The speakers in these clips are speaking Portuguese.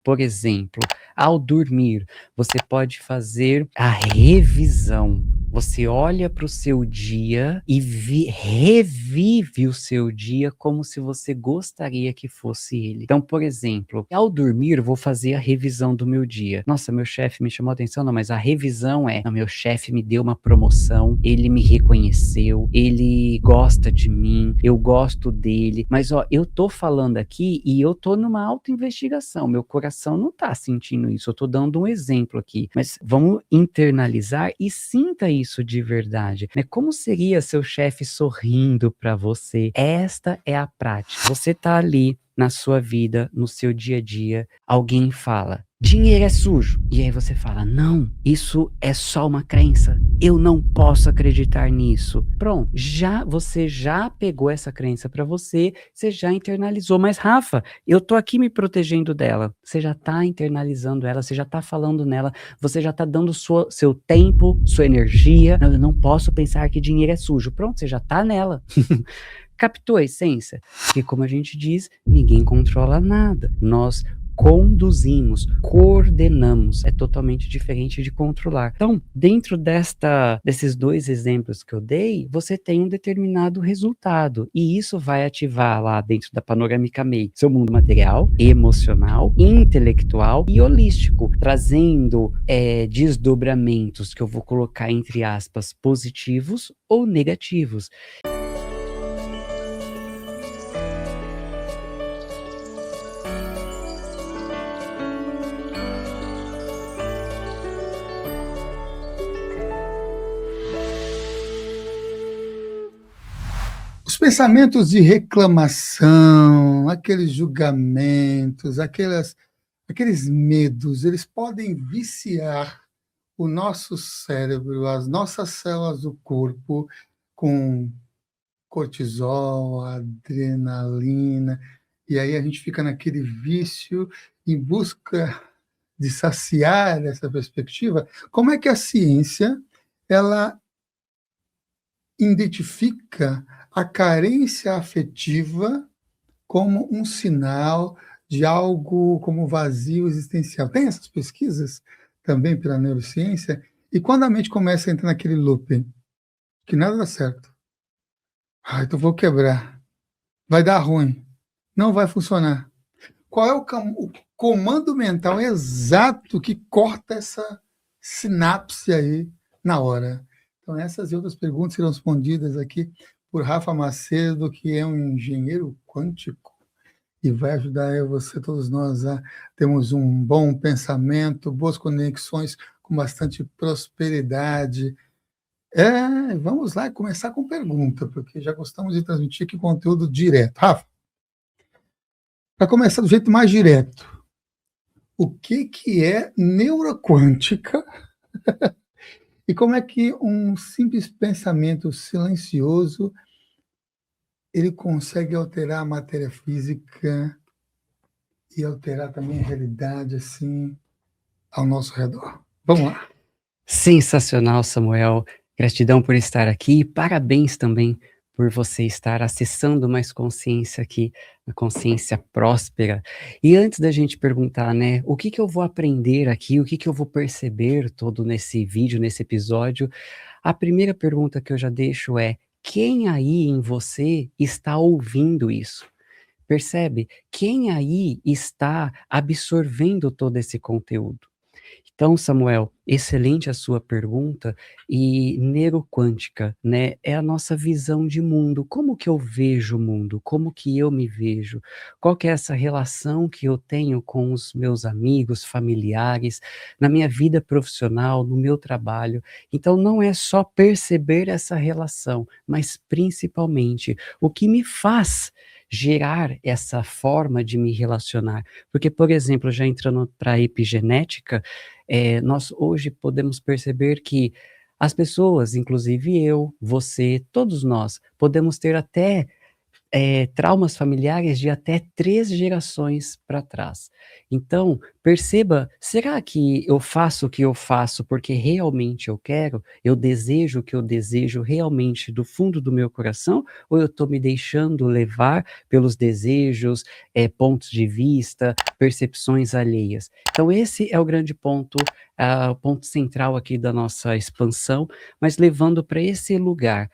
Por exemplo, ao dormir, você pode fazer a revisão. Você olha para o seu dia e revive o seu dia como se você gostaria que fosse ele. Então, por exemplo, ao dormir, eu vou fazer a revisão do meu dia. Nossa, meu chefe me chamou a atenção, não, mas a revisão é: não, meu chefe me deu uma promoção, ele me reconheceu, ele gosta de mim, eu gosto dele. Mas, ó, eu tô falando aqui e eu tô numa autoinvestigação. Meu coração não tá sentindo isso. Eu tô dando um exemplo aqui. Mas vamos internalizar e sinta isso de verdade, né? Como seria seu chefe sorrindo para você? Esta é a prática. Você tá ali na sua vida, no seu dia a dia, alguém fala: dinheiro é sujo. E aí você fala: não, isso é só uma crença. Eu não posso acreditar nisso. Pronto, você já pegou essa crença para você já internalizou. Mas Rafa, eu tô aqui me protegendo dela. Você já tá internalizando ela, você já tá falando nela, você já tá dando seu tempo, sua energia. Não, eu não posso pensar que dinheiro é sujo. Pronto, você já tá nela. Captou a essência? Porque, como a gente diz, ninguém controla nada. Nós conduzimos, coordenamos. É totalmente diferente de controlar. Então, dentro desses dois exemplos que eu dei, você tem um determinado resultado. E isso vai ativar lá dentro da Panorâmica MEI seu mundo material, emocional, intelectual e holístico, trazendo desdobramentos que eu vou colocar entre aspas positivos ou negativos. Os pensamentos de reclamação, aqueles julgamentos, aqueles medos, eles podem viciar o nosso cérebro, as nossas células do corpo com cortisol, adrenalina, e aí a gente fica naquele vício em busca de saciar essa perspectiva. Como é que a ciência ela identifica a carência afetiva como um sinal de algo como vazio existencial? Tem essas pesquisas também pela neurociência, e quando a mente começa a entrar naquele looping, que nada dá certo, então vou quebrar, vai dar ruim, não vai funcionar. Qual é o comando mental exato que corta essa sinapse aí na hora? Então, essas e outras perguntas serão respondidas aqui por Rafa Macedo, que é um engenheiro quântico e vai ajudar você, todos nós, a termos um bom pensamento, boas conexões, com bastante prosperidade. Vamos lá começar com pergunta, porque já gostamos de transmitir aqui conteúdo direto. Rafa, para começar do jeito mais direto, o que é neuroquântica e como é que um simples pensamento silencioso ele consegue alterar a matéria física e alterar também a realidade assim ao nosso redor? Vamos lá. Sensacional, Samuel. Gratidão por estar aqui e parabéns também por você estar acessando mais consciência aqui, a consciência próspera. E antes da gente perguntar, né, o que eu vou aprender aqui, o que eu vou perceber todo nesse vídeo, nesse episódio, a primeira pergunta que eu já deixo é: quem aí em você está ouvindo isso? Percebe? Quem aí está absorvendo todo esse conteúdo? Então, Samuel, excelente a sua pergunta, e neuroquântica, né, é a nossa visão de mundo. Como que eu vejo o mundo? Como que eu me vejo? Qual que é essa relação que eu tenho com os meus amigos, familiares, na minha vida profissional, no meu trabalho? Então, não é só perceber essa relação, mas principalmente o que me faz gerar essa forma de me relacionar. Porque, por exemplo, já entrando para a epigenética, nós hoje podemos perceber que as pessoas, inclusive eu, você, todos nós, podemos ter até traumas familiares de até 3 gerações para trás. Então, perceba, será que eu faço o que eu faço porque realmente eu quero? Eu desejo o que eu desejo realmente do fundo do meu coração? Ou eu estou me deixando levar pelos desejos, pontos de vista, percepções alheias? Então esse é o grande ponto, o ponto central aqui da nossa expansão, mas levando para esse lugar.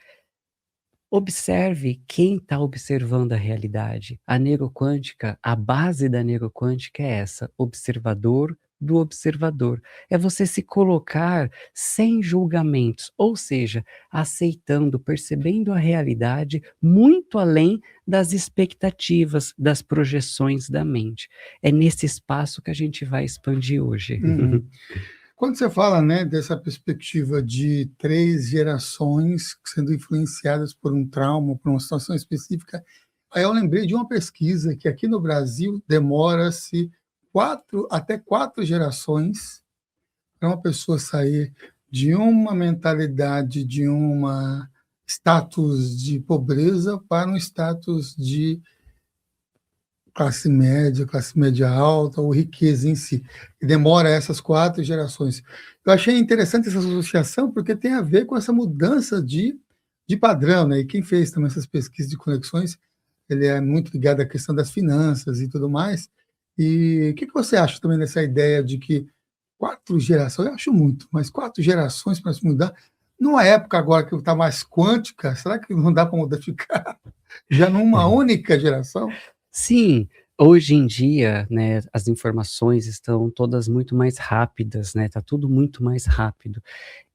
Observe quem está observando a realidade. A neuroquântica, a base da neuroquântica é essa, observador do observador. É você se colocar sem julgamentos, ou seja, aceitando, percebendo a realidade muito além das expectativas, das projeções da mente. É nesse espaço que a gente vai expandir hoje. Uhum. Quando você fala, né, dessa perspectiva de 3 gerações sendo influenciadas por um trauma, por uma situação específica, aí eu lembrei de uma pesquisa que aqui no Brasil demora-se 4 até 4 gerações para uma pessoa sair de uma mentalidade, de uma status de pobreza para um status de classe média alta ou riqueza em si. E demora essas 4 gerações. Eu achei interessante essa associação, porque tem a ver com essa mudança de padrão, né? E quem fez também essas pesquisas de conexões, ele é muito ligado à questão das finanças e tudo mais. E o que você acha também dessa ideia de que 4 gerações, eu acho muito, mas 4 gerações para se mudar, numa época agora que está mais quântica, será que não dá para modificar já numa única geração? Sim, hoje em dia, né, as informações estão todas muito mais rápidas, né, tá tudo muito mais rápido.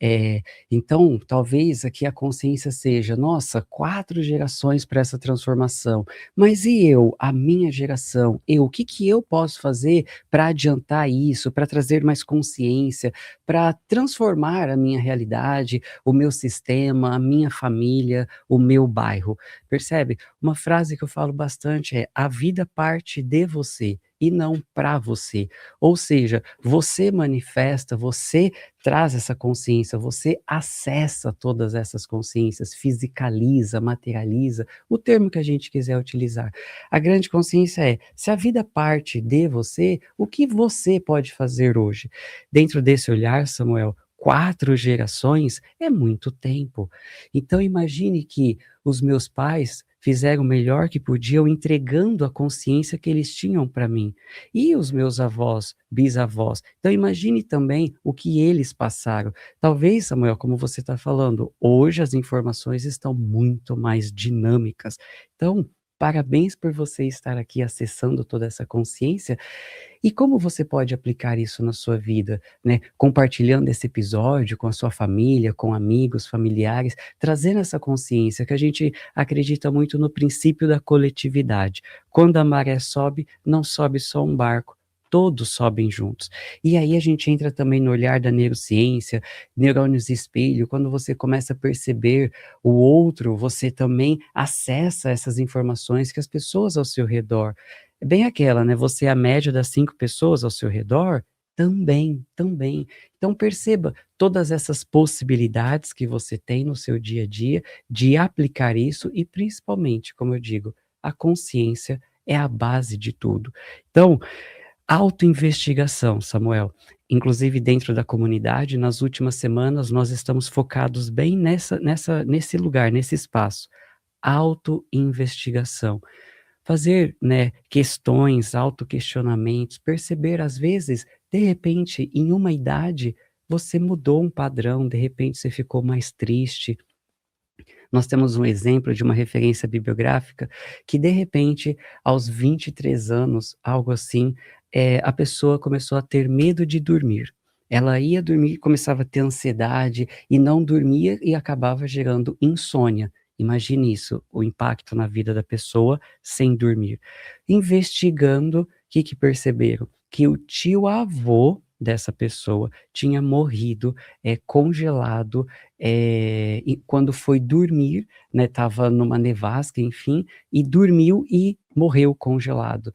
Eh, então, talvez aqui a consciência seja: "Nossa, 4 gerações para essa transformação, mas e eu, a minha geração, eu, o que que eu posso fazer para adiantar isso, para trazer mais consciência, para transformar a minha realidade, o meu sistema, a minha família, o meu bairro?" Percebe? Uma frase que eu falo bastante é: "A vida parte de você e não para você." Ou seja, você manifesta, você traz essa consciência, você acessa todas essas consciências, fisicaliza, materializa, o termo que a gente quiser utilizar. A grande consciência é, se a vida parte de você, o que você pode fazer hoje? Dentro desse olhar, Samuel, 4 gerações é muito tempo. Então imagine que os meus pais fizeram o melhor que podiam entregando a consciência que eles tinham para mim. E os meus avós, bisavós. Então imagine também o que eles passaram. Talvez, Samuel, como você está falando, hoje as informações estão muito mais dinâmicas. Então, parabéns por você estar aqui acessando toda essa consciência. E como você pode aplicar isso na sua vida, né? Compartilhando esse episódio com a sua família, com amigos, familiares, trazendo essa consciência que a gente acredita muito no princípio da coletividade. Quando a maré sobe, não sobe só um barco, todos sobem juntos. E aí a gente entra também no olhar da neurociência, neurônios espelho, quando você começa a perceber o outro, você também acessa essas informações que as pessoas ao seu redor é bem aquela, né, você é a média das 5 pessoas ao seu redor? Também, também. Então perceba todas essas possibilidades que você tem no seu dia a dia de aplicar isso e principalmente, como eu digo, a consciência é a base de tudo. Então, autoinvestigação, Samuel. Inclusive dentro da comunidade, nas últimas semanas, nós estamos focados bem nesse lugar, nesse espaço. Autoinvestigação. Fazer, né, questões, autoquestionamentos, perceber às vezes, de repente, em uma idade, você mudou um padrão, de repente você ficou mais triste. Nós temos um exemplo de uma referência bibliográfica que, de repente, aos 23 anos, algo assim, a pessoa começou a ter medo de dormir. Ela ia dormir, começava a ter ansiedade e não dormia e acabava gerando insônia. Imagine isso, o impacto na vida da pessoa sem dormir. Investigando, o que que perceberam? Que o tio-avô dessa pessoa tinha morrido, congelado, e quando foi dormir, né, estava numa nevasca, enfim, e dormiu e morreu congelado.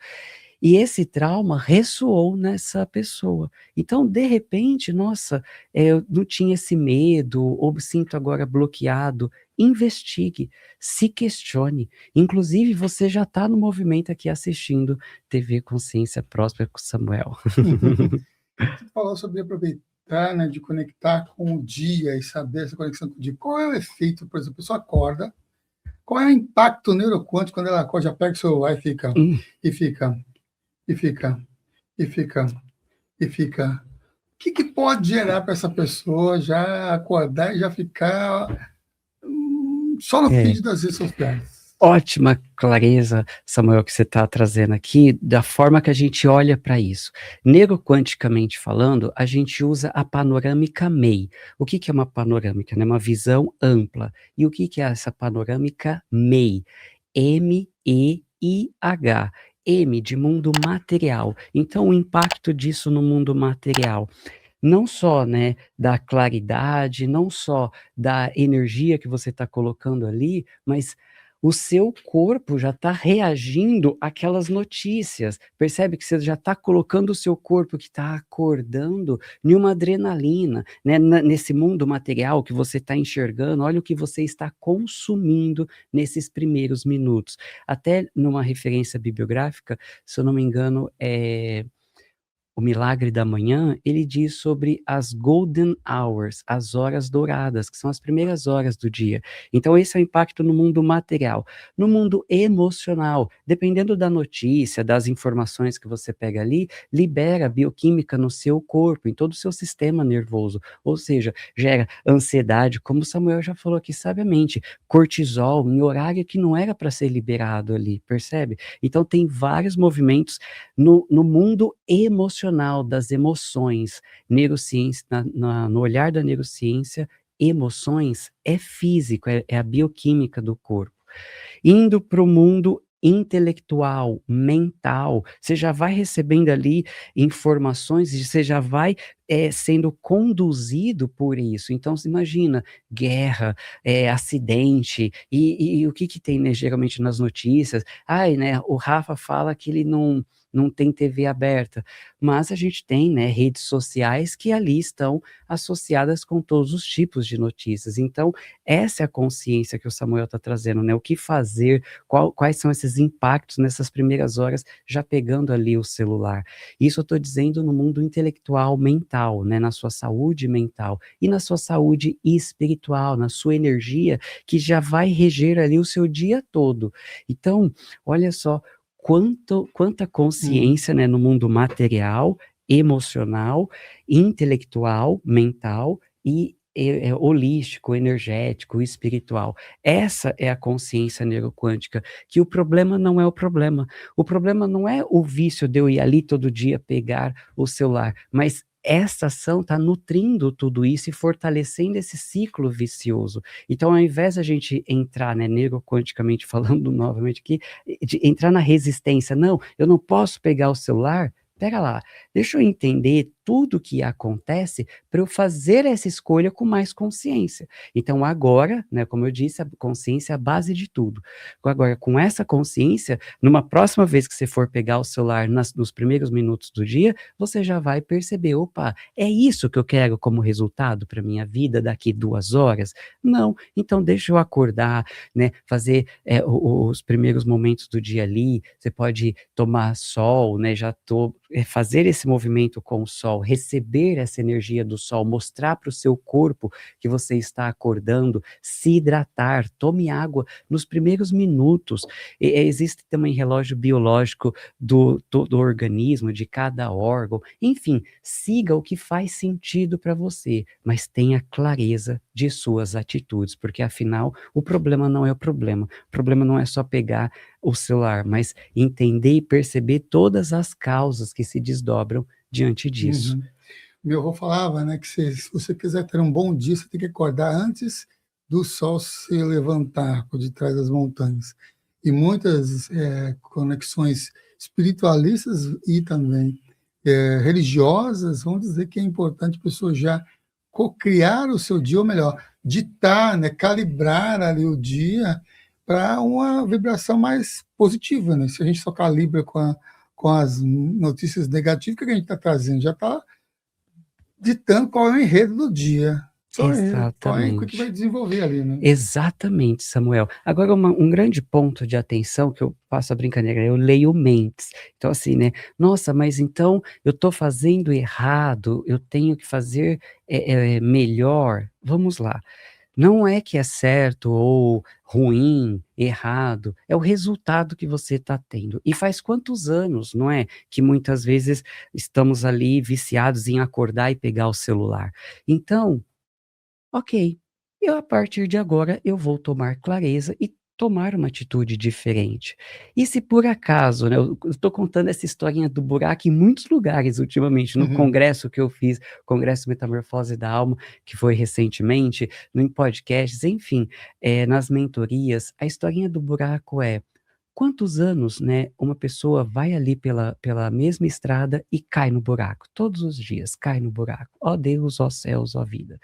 E esse trauma ressoou nessa pessoa. Então, de repente, nossa, eu não tinha esse medo, ou sinto agora bloqueado. investigue, se questione. Inclusive, você já está no movimento aqui assistindo TV Consciência Próspera com Samuel. Você falou sobre aproveitar, né, de conectar com o dia e saber essa conexão com o dia. Qual é o efeito, por exemplo, a pessoa acorda, qual é o impacto neuroquântico quando ela acorda, já pega o celular e fica, e fica, e fica, e fica, e fica. O que pode gerar para essa pessoa já acordar e já ficar só no É. feed das redes sociais? Ótima clareza, Samuel, que você está trazendo aqui, da forma que a gente olha para isso. Neuroquanticamente falando, a gente usa a panorâmica MEI. O que é uma panorâmica? Né? Uma visão ampla. E o que é essa panorâmica MEI? M-E-I-H. M de mundo material. Então, o impacto disso no mundo material não só, né, da claridade, não só da energia que você está colocando ali, mas o seu corpo já está reagindo àquelas notícias. Percebe que você já está colocando o seu corpo que está acordando em uma adrenalina, né, nesse mundo material que você está enxergando. Olha o que você está consumindo nesses primeiros minutos. Até numa referência bibliográfica, se eu não me engano, O Milagre da Manhã, ele diz sobre as golden hours, as horas douradas, que são as primeiras horas do dia. Então, esse é o impacto no mundo material. No mundo emocional, dependendo da notícia, das informações que você pega ali, libera bioquímica no seu corpo, em todo o seu sistema nervoso. Ou seja, gera ansiedade, como o Samuel já falou aqui sabiamente, cortisol, em horário que não era para ser liberado ali, percebe? Então, tem vários movimentos no mundo emocional, das emoções. Neurociência, no olhar da neurociência, emoções é físico, é a bioquímica do corpo. Indo para o mundo intelectual, mental, você já vai recebendo ali informações e você já vai sendo conduzido por isso. Então, você imagina, guerra, acidente, e o que tem, né, geralmente nas notícias? Ai, né, o Rafa fala que ele não tem TV aberta, mas a gente tem, né, redes sociais que ali estão associadas com todos os tipos de notícias. Então, essa é a consciência que o Samuel está trazendo, né? O que fazer, quais são esses impactos nessas primeiras horas, já pegando ali o celular. Isso eu estou dizendo no mundo intelectual, mental, né? Na sua saúde mental e na sua saúde espiritual, na sua energia, que já vai reger ali o seu dia todo. Então, olha só, quanta consciência, né, no mundo material, emocional, intelectual, mental e holístico, energético, espiritual. Essa é a consciência neuroquântica, que o problema não é o problema. O problema não é o vício de eu ir ali todo dia pegar o celular, mas essa ação está nutrindo tudo isso e fortalecendo esse ciclo vicioso. Então, ao invés da gente entrar, né, neuroquanticamente falando novamente aqui, de entrar na resistência, não, eu não posso pegar o celular, pera lá, deixa eu entender tudo o que acontece para eu fazer essa escolha com mais consciência. Então agora, né, como eu disse, a consciência é a base de tudo. Agora, com essa consciência, numa próxima vez que você for pegar o celular nos primeiros minutos do dia, você já vai perceber, opa, é isso que eu quero como resultado para minha vida daqui 2 horas? Não, então deixa eu acordar, né, fazer os primeiros momentos do dia ali, você pode tomar sol, né, fazer esse movimento com o sol, receber essa energia do sol, mostrar para o seu corpo que você está acordando, se hidratar, tome água nos primeiros minutos. Existe também relógio biológico do organismo, de cada órgão. Enfim, siga o que faz sentido para você, mas tenha clareza de suas atitudes, porque afinal o problema não é o problema não é só pegar o celular, mas entender e perceber todas as causas que se desdobram diante disso. Meu avô falava, né, que se você quiser ter um bom dia, você tem que acordar antes do sol se levantar por detrás das montanhas. E muitas conexões espiritualistas e também religiosas vão dizer que é importante a pessoa já co-criar o seu dia, ou melhor, ditar, né, calibrar ali o dia para uma vibração mais positiva, né? Se a gente só calibra com as notícias negativas, o que a gente está trazendo? Já está ditando qual é o enredo do dia. sonhe com o que vai Exatamente. desenvolver ali, né. Exatamente, Samuel. Agora um grande ponto de atenção que eu faço a brincadeira, eu leio mentes. Então assim, né, "Nossa, mas então eu estou fazendo errado, eu tenho que fazer, melhor". Vamos lá, não é que é certo ou ruim, errado, é o resultado que você está tendo. E faz quantos anos, não é, que muitas vezes estamos ali viciados em acordar e pegar o celular. Então, ok, eu a partir de agora eu vou tomar clareza e tomar uma atitude diferente. E se por acaso, né, eu estou contando essa historinha do buraco em muitos lugares ultimamente, no Uhum. congresso que eu fiz, Congresso Metamorfose da Alma, que foi recentemente, em podcasts, enfim, nas mentorias, a historinha do buraco é: quantos anos, né, uma pessoa vai ali pela mesma estrada e cai no buraco, todos os dias, cai no buraco. Ó Deus, ó céus, ó vida.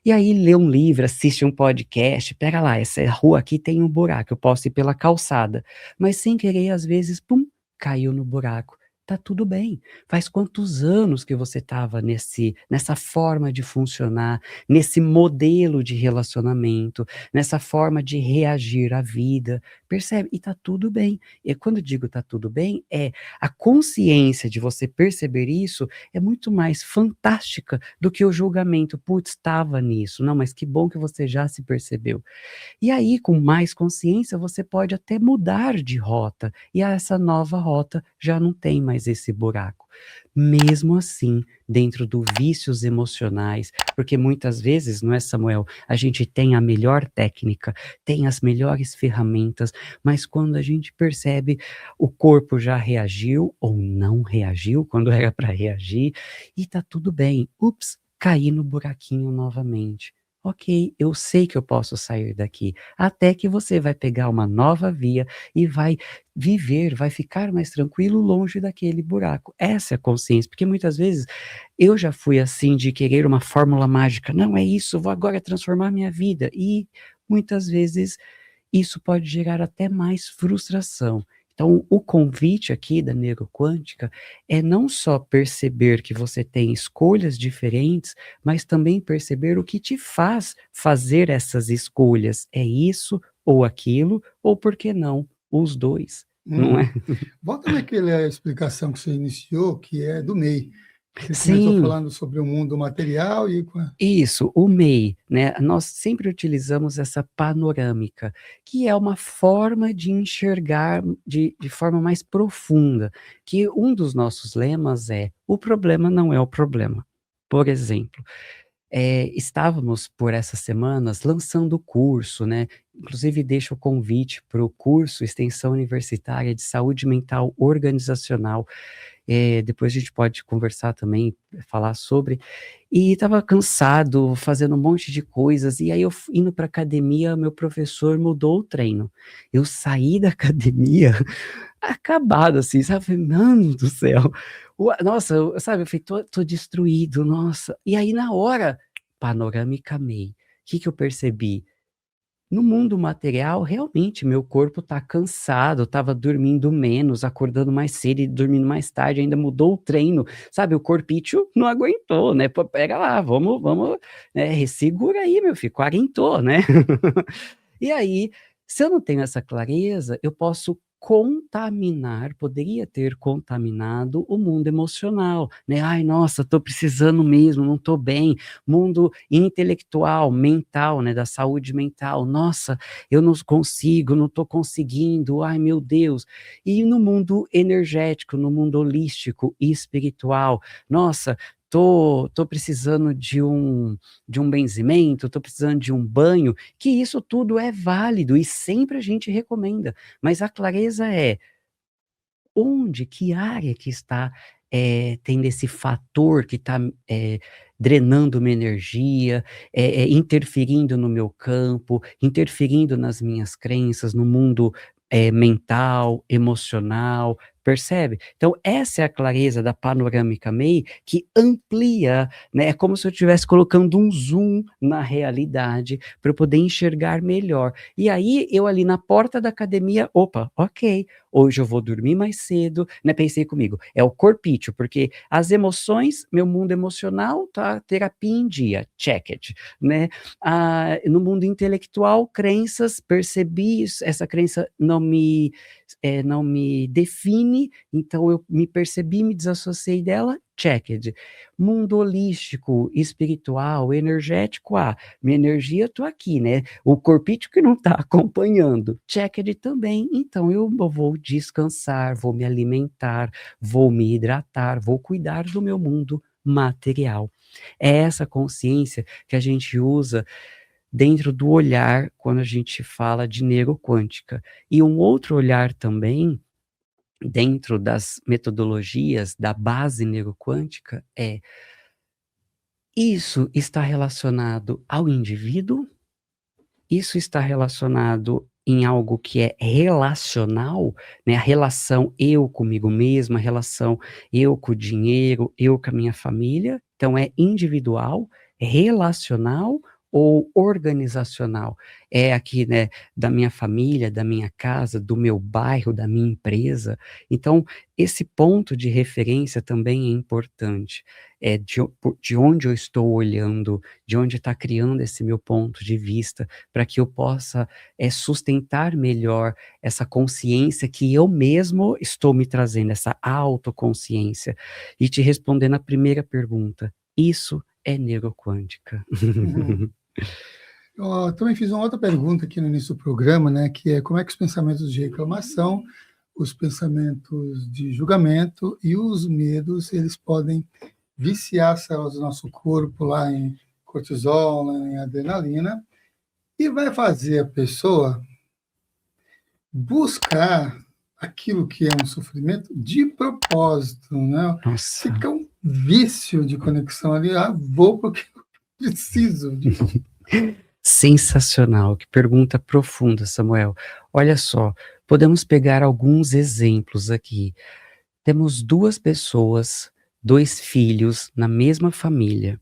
E aí lê um livro, assiste um podcast, espera lá, essa rua aqui tem um buraco, eu posso ir pela calçada, mas sem querer, às vezes, pum, caiu no buraco. Tá tudo bem. Faz quantos anos que você estava nessa forma de funcionar, nesse modelo de relacionamento, nessa forma de reagir à vida, percebe? E tá tudo bem. E quando eu digo tá tudo bem, é a consciência de você perceber isso é muito mais fantástica do que o julgamento: "Putz, estava nisso. Não, mas que bom que você já se percebeu". E aí, com mais consciência, você pode até mudar de rota, e essa nova rota já não tem mais esse buraco. Mesmo assim, dentro do vícios emocionais, porque muitas vezes, não é, Samuel, a gente tem a melhor técnica, tem as melhores ferramentas, mas quando a gente percebe, o corpo já reagiu ou não reagiu quando era para reagir, e tá tudo bem. "Ups, caí no buraquinho novamente". Ok, eu sei que eu posso sair daqui, até que você vai pegar uma nova via e vai viver, vai ficar mais tranquilo longe daquele buraco. Essa é a consciência, porque muitas vezes eu já fui assim de querer uma fórmula mágica, não é isso, vou agora transformar minha vida, e muitas vezes isso pode gerar até mais frustração. Então, o convite aqui da neuroquântica é não só perceber que você tem escolhas diferentes, mas também perceber o que te faz fazer essas escolhas. É isso ou aquilo, ou por que não, os 2, não Uhum. é? Volta naquela explicação que você iniciou, que é do MEI. Você começou Sim. falando sobre o mundo material e com a Isso, o MEI, né, nós sempre utilizamos essa panorâmica, que é uma forma de enxergar de forma mais profunda, que um dos nossos lemas é: "O problema não é o problema". Por exemplo, estávamos por essas semanas lançando o curso, né, inclusive deixo o convite para o curso Extensão Universitária de Saúde Mental Organizacional, depois a gente pode conversar também, falar sobre. E estava cansado, fazendo um monte de coisas, e aí eu indo para academia, meu professor mudou o treino. Eu saí da academia acabado, assim, sabe, falei: "Mano do céu, nossa", sabe, eu falei: "Tô destruído, nossa". E aí na hora, panorâmica MEI, que eu percebi? No mundo material, realmente, meu corpo tá cansado, eu estava dormindo menos, acordando mais cedo e dormindo mais tarde, ainda mudou o treino, sabe, o corpício não aguentou, né, "Pô, pera lá, vamos, né, segura aí meu filho, quarentou, né". E aí, se eu não tenho essa clareza, eu posso contaminar, poderia ter contaminado o mundo emocional, né, "Ai, nossa, estou precisando mesmo, não estou bem", mundo intelectual, mental, né, da saúde mental, "Nossa, eu não consigo, não estou conseguindo, ai meu Deus". E no mundo energético, no mundo holístico e espiritual, "Nossa, tô precisando de um benzimento, estou precisando de um banho", que isso tudo é válido e sempre a gente recomenda, mas a clareza é onde, que área que está, tendo esse fator que está, drenando uma energia, interferindo no meu campo, interferindo nas minhas crenças, no mundo, mental, emocional, Percebe? Então essa é a clareza da panorâmica MEI que amplia, né, é como se eu estivesse colocando um zoom na realidade para eu poder enxergar melhor. E aí eu ali na porta da academia, opa, ok, hoje eu vou dormir mais cedo, né, pensei comigo, é o corpício, porque as emoções, meu mundo emocional tá terapia em dia, check it, né. No mundo intelectual, crenças, percebi isso, essa crença não me define, então eu me percebi, me desassociei dela, checked. Mundo holístico, espiritual, energético, minha energia tô aqui, né, o corpício que não tá acompanhando, checked também, então eu vou descansar, vou me alimentar, vou me hidratar, vou cuidar do meu mundo material. É essa consciência que a gente usa dentro do olhar quando a gente fala de neuroquântica. E um outro olhar também, dentro das metodologias da base neuroquântica, é: isso está relacionado ao indivíduo? Isso está relacionado em algo que é relacional, né, a relação eu comigo mesma, a relação eu com o dinheiro, eu com a minha família, então é individual, relacional ou organizacional? É aqui, né, da minha família, da minha casa, do meu bairro, da minha empresa. Então, esse ponto de referência também é importante, de onde eu estou olhando, de onde está criando esse meu ponto de vista, para que eu possa sustentar melhor essa consciência que eu mesmo estou me trazendo, essa autoconsciência. E te respondendo a primeira pergunta, isso é neuroquântica. Uhum. Eu também fiz uma outra pergunta aqui no início do programa, né, que é como é que os pensamentos de reclamação, os pensamentos de julgamento e os medos, eles podem viciar as células do nosso corpo lá em cortisol, lá em adrenalina, e vai fazer a pessoa buscar aquilo que é um sofrimento de propósito, né? Nossa. Fica um vício de conexão ali, vou porque eu preciso disso. Sensacional, que pergunta profunda, Samuel. Olha só, podemos pegar alguns exemplos aqui. Temos 2 pessoas, 2 filhos na mesma família.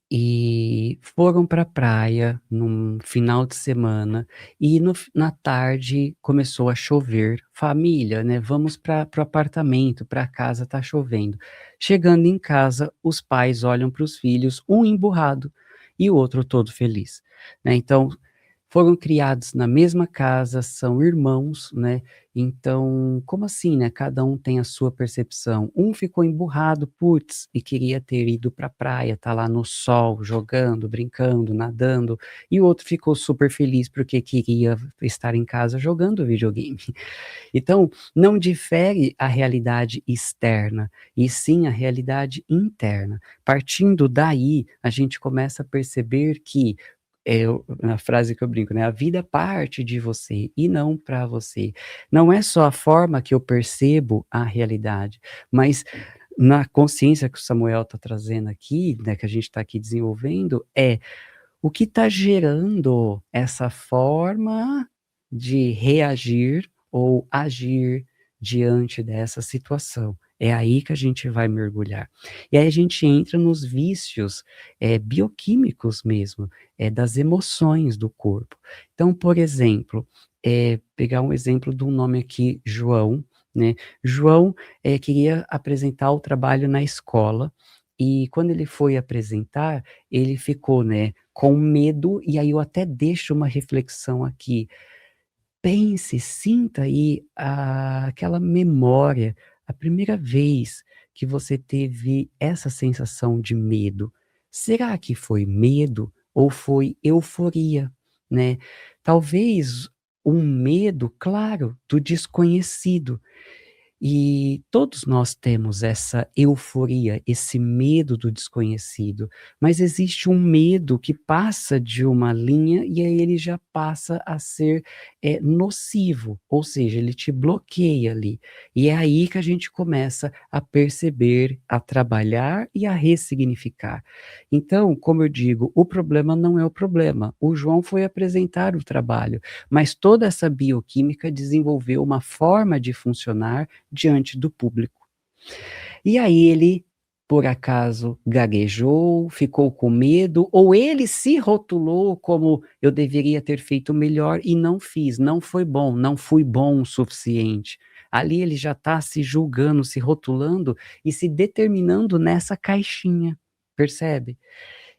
E foram para a praia num final de semana e na tarde começou a chover. Família, né, vamos para o apartamento, para casa, tá chovendo. Chegando em casa, os pais olham para os filhos, um emburrado e o outro todo feliz, né. Então foram criados na mesma casa, são irmãos, né, então como assim, né, cada um tem a sua percepção. Um ficou emburrado, putz, e queria ter ido pra praia, tá lá no sol, jogando, brincando, nadando, e o outro ficou super feliz porque queria estar em casa jogando videogame. Então, não difere a realidade externa, e sim a realidade interna. Partindo daí, a gente começa a perceber que na frase que eu brinco, né, a vida parte de você e não para você. Não é só a forma que eu percebo a realidade, mas na consciência que o Samuel está trazendo aqui, né, que a gente está aqui desenvolvendo, o que está gerando essa forma de reagir ou agir diante dessa situação? É aí que a gente vai mergulhar. E aí a gente entra nos vícios, bioquímicos mesmo, das emoções do corpo. Então, por exemplo, pegar um exemplo de um nome aqui, João, né. João, queria apresentar o trabalho na escola, e quando ele foi apresentar, ele ficou, né, com medo, e aí eu até deixo uma reflexão aqui. Pense, sinta aí aquela memória, a primeira vez que você teve essa sensação de medo. Será que foi medo ou foi euforia, né? Talvez um medo, claro, do desconhecido. E todos nós temos essa euforia, esse medo do desconhecido, mas existe um medo que passa de uma linha e aí ele já passa a ser, nocivo, ou seja, ele te bloqueia ali. E é aí que a gente começa a perceber, a trabalhar e a ressignificar. Então, como eu digo, o problema não é o problema. O João foi apresentar o trabalho, mas toda essa bioquímica desenvolveu uma forma de funcionar diante do público. E aí ele, por acaso, gaguejou, ficou com medo, ou ele se rotulou como eu deveria ter feito melhor e não fiz, não foi bom, não fui bom o suficiente. Ali ele já está se julgando, se rotulando e se determinando nessa caixinha, percebe?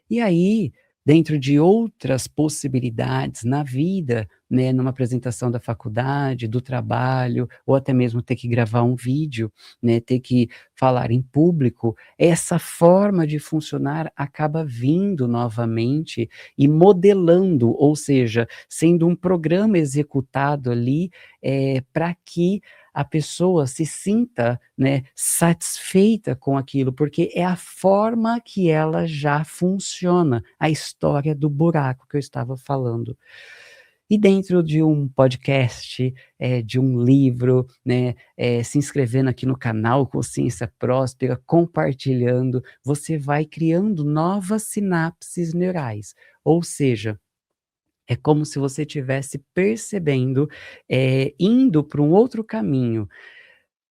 E aí, dentro de outras possibilidades na vida, né, numa apresentação da faculdade, do trabalho, ou até mesmo ter que gravar um vídeo, né, ter que falar em público, essa forma de funcionar acaba vindo novamente e modelando, ou seja, sendo um programa executado ali, para que a pessoa se sinta, né, satisfeita com aquilo, porque é a forma que ela já funciona, a história do buraco que eu estava falando. E dentro de um podcast, de um livro, né, se inscrevendo aqui no canal Consciência Próspera, compartilhando, você vai criando novas sinapses neurais, ou seja, é como se você estivesse percebendo, indo para um outro caminho.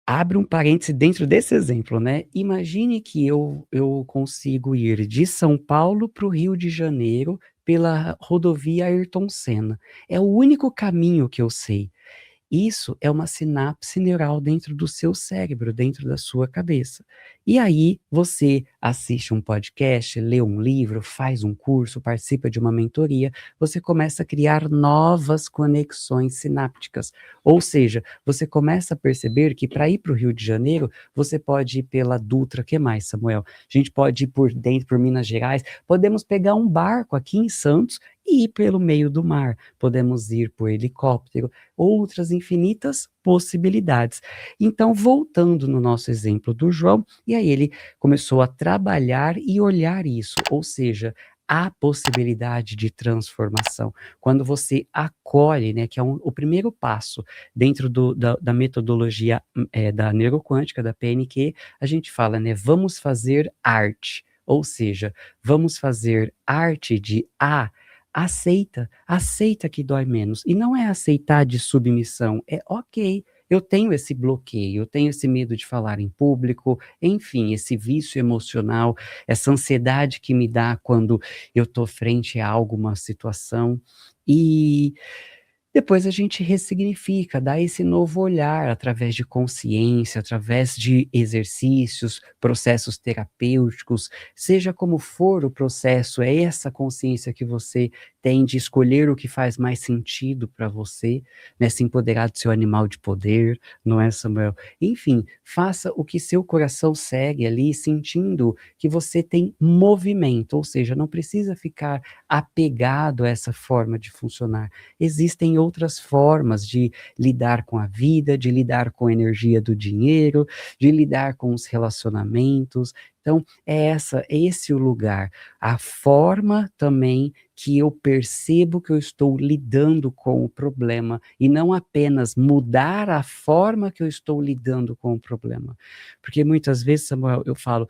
Abre um parêntese dentro desse exemplo, né, imagine que eu consigo ir de São Paulo para o Rio de Janeiro pela rodovia Ayrton Senna. É o único caminho que eu sei. Isso é uma sinapse neural dentro do seu cérebro, dentro da sua cabeça. E aí você assiste um podcast, lê um livro, faz um curso, participa de uma mentoria, você começa a criar novas conexões sinápticas. Ou seja, você começa a perceber que para ir para o Rio de Janeiro, você pode ir pela Dutra, que mais, Samuel? A gente pode ir por dentro, por Minas Gerais, podemos pegar um barco aqui em Santos e ir pelo meio do mar, podemos ir por helicóptero, outras infinitas possibilidades. Então, voltando no nosso exemplo do João, e aí ele começou a trabalhar e olhar isso, ou seja, há possibilidade de transformação. Quando você acolhe, né, que é o primeiro passo dentro da metodologia da neuroquântica, da PNQ, a gente fala, né, vamos fazer arte, ou seja, vamos fazer arte de aceita, aceita que dói menos. E não é aceitar de submissão, é ok, eu tenho esse bloqueio, eu tenho esse medo de falar em público, enfim, esse vício emocional, essa ansiedade que me dá quando eu estou frente a alguma situação. E depois a gente ressignifica, dá esse novo olhar através de consciência, através de exercícios, processos terapêuticos, seja como for o processo, é essa consciência que você tem de escolher o que faz mais sentido para você, né, se empoderar do seu animal de poder, não é, Samuel? Enfim, faça o que seu coração segue ali, sentindo que você tem movimento, ou seja, não precisa ficar apegado a essa forma de funcionar. Existem outras formas de lidar com a vida, de lidar com a energia do dinheiro, de lidar com os relacionamentos. Então, é esse o lugar. A forma também que eu percebo que eu estou lidando com o problema, e não apenas mudar a forma que eu estou lidando com o problema. Porque muitas vezes, Samuel, eu falo,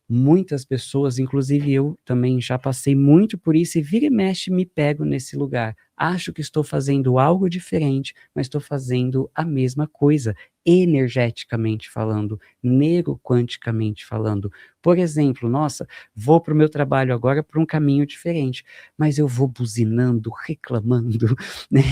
muitas pessoas, inclusive eu também já passei muito por isso, e vira e mexe me pego nesse lugar. Acho que estou fazendo algo diferente, mas estou fazendo a mesma coisa, energeticamente falando, neuroquanticamente falando. Por exemplo, nossa, vou para o meu trabalho agora por um caminho diferente, mas eu vou buzinando, reclamando, né?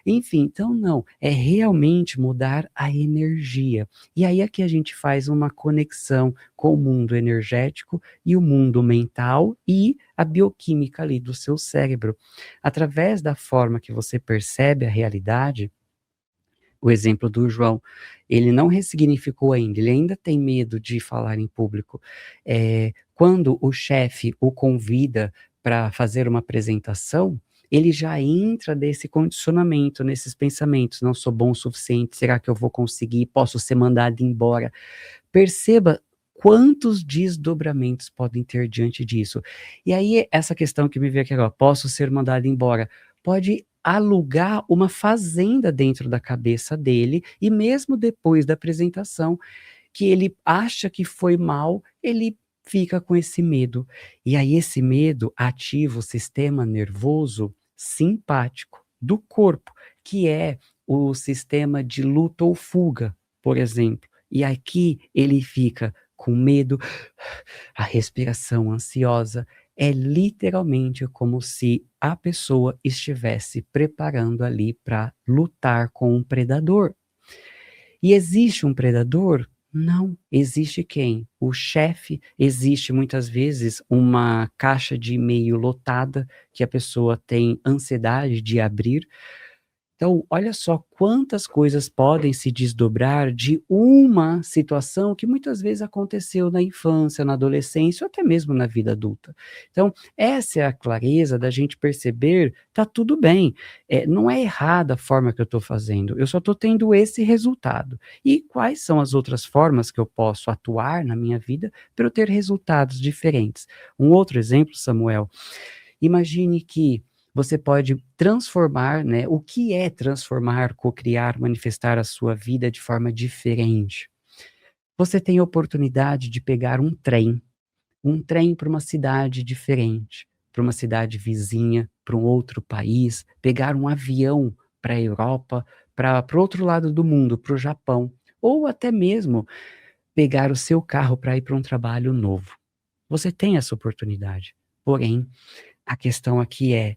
Enfim, então não, é realmente mudar a energia. E aí é que a gente faz uma conexão com o mundo energético e o mundo mental e a bioquímica ali do seu cérebro. Através da forma que você percebe a realidade, o exemplo do João, ele não ressignificou ainda, ele ainda tem medo de falar em público. Quando o chefe o convida para fazer uma apresentação, ele já entra desse condicionamento, nesses pensamentos, não sou bom o suficiente, será que eu vou conseguir, posso ser mandado embora. Perceba quantos desdobramentos podem ter diante disso. E aí, essa questão que me veio aqui agora, posso ser mandado embora, pode alugar uma fazenda dentro da cabeça dele, e mesmo depois da apresentação, que ele acha que foi mal, ele fica com esse medo. E aí esse medo ativa o sistema nervoso simpático do corpo, que é o sistema de luta ou fuga. por exemplo, e aqui ele fica com medo, a respiração ansiosa, é literalmente como se a pessoa estivesse preparando ali para lutar com um predador. E existe um predador? Não. Existe quem? O chefe. Existe muitas vezes uma caixa de e-mail lotada que a pessoa tem ansiedade de abrir. Então, olha só quantas coisas podem se desdobrar de uma situação que muitas vezes aconteceu na infância, na adolescência ou até mesmo na vida adulta. Então, essa é a clareza da gente perceber, tá tudo bem, não é errada a forma que eu estou fazendo, eu só estou tendo esse resultado. E quais são as outras formas que eu posso atuar na minha vida para eu ter resultados diferentes? Um outro exemplo, Samuel, imagine que você pode transformar, né? O que é transformar, cocriar, manifestar a sua vida de forma diferente? Você tem a oportunidade de pegar um trem para uma cidade diferente, para uma cidade vizinha, para um outro país, pegar um avião para a Europa, para o outro lado do mundo, para o Japão, ou até mesmo pegar o seu carro para ir para um trabalho novo. Você tem essa oportunidade. Porém, a questão aqui é,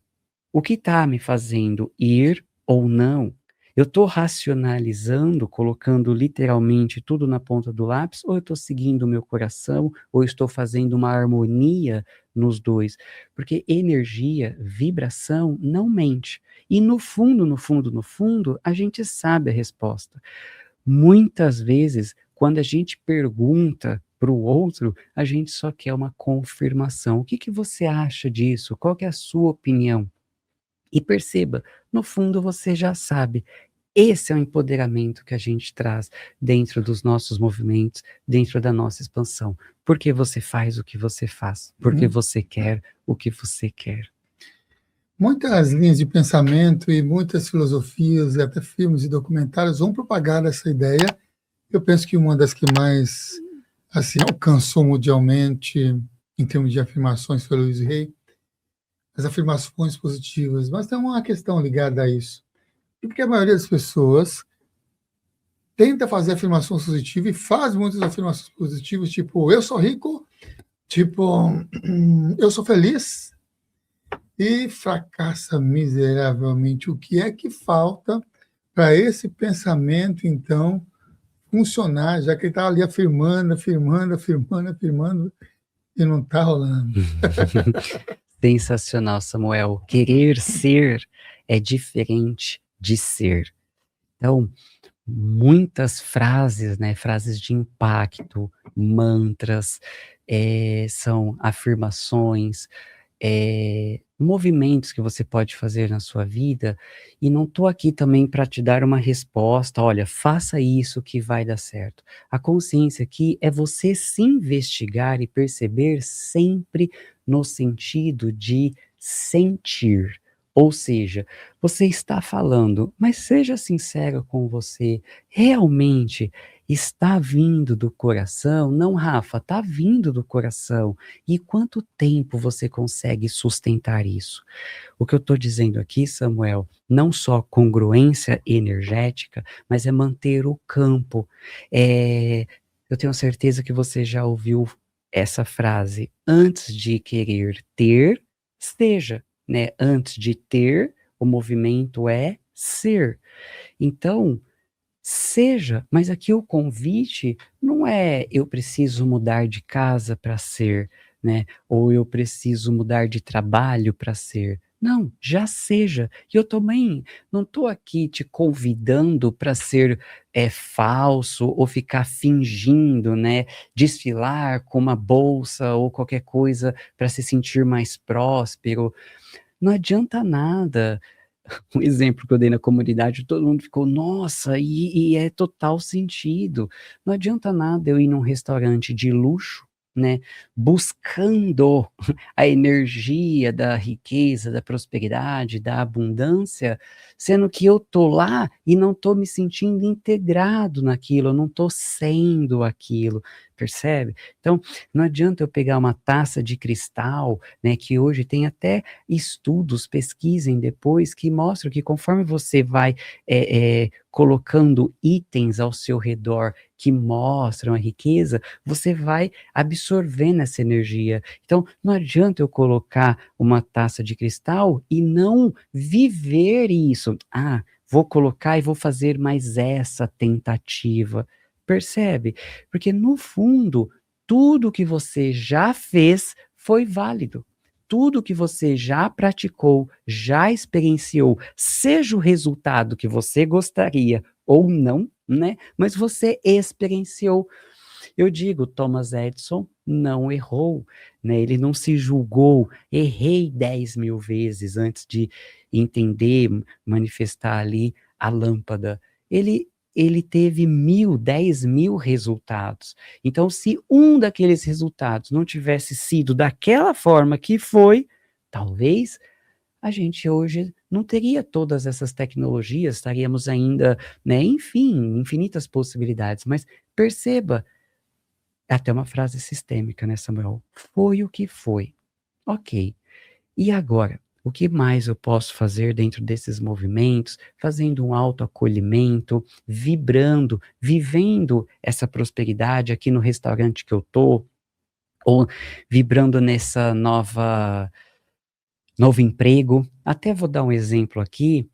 o que está me fazendo ir ou não? Eu estou racionalizando, colocando literalmente tudo na ponta do lápis, ou eu estou seguindo o meu coração, ou estou fazendo uma harmonia nos dois? Porque energia, vibração, não mente. E no fundo, no fundo, no fundo, a gente sabe a resposta. Muitas vezes, quando a gente pergunta para o outro, a gente só quer uma confirmação. O que que você acha disso? Qual que é a sua opinião? E perceba, no fundo você já sabe. Esse é o empoderamento que a gente traz dentro dos nossos movimentos, dentro da nossa expansão. Porque você faz o que você faz, porque você quer o que você quer. Muitas linhas de pensamento e muitas filosofias, e até filmes e documentários vão propagar essa ideia. Eu penso que uma das que mais assim, alcançou mundialmente, em termos de afirmações, foi Louise Hay, as afirmações positivas. Mas tem uma questão ligada a isso. Porque a maioria das pessoas tenta fazer afirmações positivas e faz muitas afirmações positivas, tipo, eu sou rico, tipo, eu sou feliz, e fracassa miseravelmente. O que é que falta para esse pensamento, então, funcionar, já que ele está ali afirmando, afirmando, afirmando, afirmando, e não está rolando? Sensacional, Samuel. Querer ser é diferente de ser. Então, muitas frases, né, frases de impacto, mantras, são afirmações, movimentos que você pode fazer na sua vida, e não estou aqui também para te dar uma resposta, olha, faça isso que vai dar certo. A consciência aqui é você se investigar e perceber sempre no sentido de sentir. Ou seja, você está falando, mas seja sincero com você, realmente está vindo do coração? Não, Rafa, está vindo do coração. E quanto tempo você consegue sustentar isso? O que eu estou dizendo aqui, Samuel, não só congruência energética, mas é manter o campo. Eu tenho certeza que você já ouviu essa frase, antes de querer ter, seja, né? Antes de ter, o movimento é ser. Então, seja, mas aqui o convite não é eu preciso mudar de casa para ser, né? Ou eu preciso mudar de trabalho para ser. Não, já seja. E eu também não estou aqui te convidando para ser falso ou ficar fingindo, né? Desfilar com uma bolsa ou qualquer coisa para se sentir mais próspero. Não adianta nada. Um exemplo que eu dei na comunidade, todo mundo ficou, nossa, e é total sentido. Não adianta nada eu ir num restaurante de luxo, né, buscando a energia da riqueza, da prosperidade, da abundância, sendo que eu tô lá e não tô me sentindo integrado naquilo, eu não tô sendo aquilo. percebe? Então, não adianta eu pegar uma taça de cristal, né, que hoje tem até estudos, pesquisem depois, que mostram que conforme você vai colocando itens ao seu redor que mostram a riqueza, você vai absorvendo essa energia. Então, não adianta eu colocar uma taça de cristal e não viver isso. Ah, vou colocar e vou fazer mais essa tentativa. Percebe? Porque no fundo, tudo que você já fez foi válido. Tudo que você já praticou, já experienciou, seja o resultado que você gostaria ou não, né? Mas você experienciou. Eu digo, Thomas Edison não errou, né? Ele não se julgou, errei 10.000 vezes antes de entender, manifestar ali a lâmpada. Ele teve 1.000, 10.000 resultados. Então, se um daqueles resultados não tivesse sido daquela forma que foi, talvez a gente hoje não teria todas essas tecnologias, estaríamos ainda, né, enfim, infinitas possibilidades. Mas perceba, é até uma frase sistêmica, né, Samuel? Foi o que foi. Ok. E agora? O que mais eu posso fazer dentro desses movimentos, fazendo um autoacolhimento, vibrando, vivendo essa prosperidade aqui no restaurante que eu tô, ou vibrando nessa novo emprego. Até vou dar um exemplo aqui,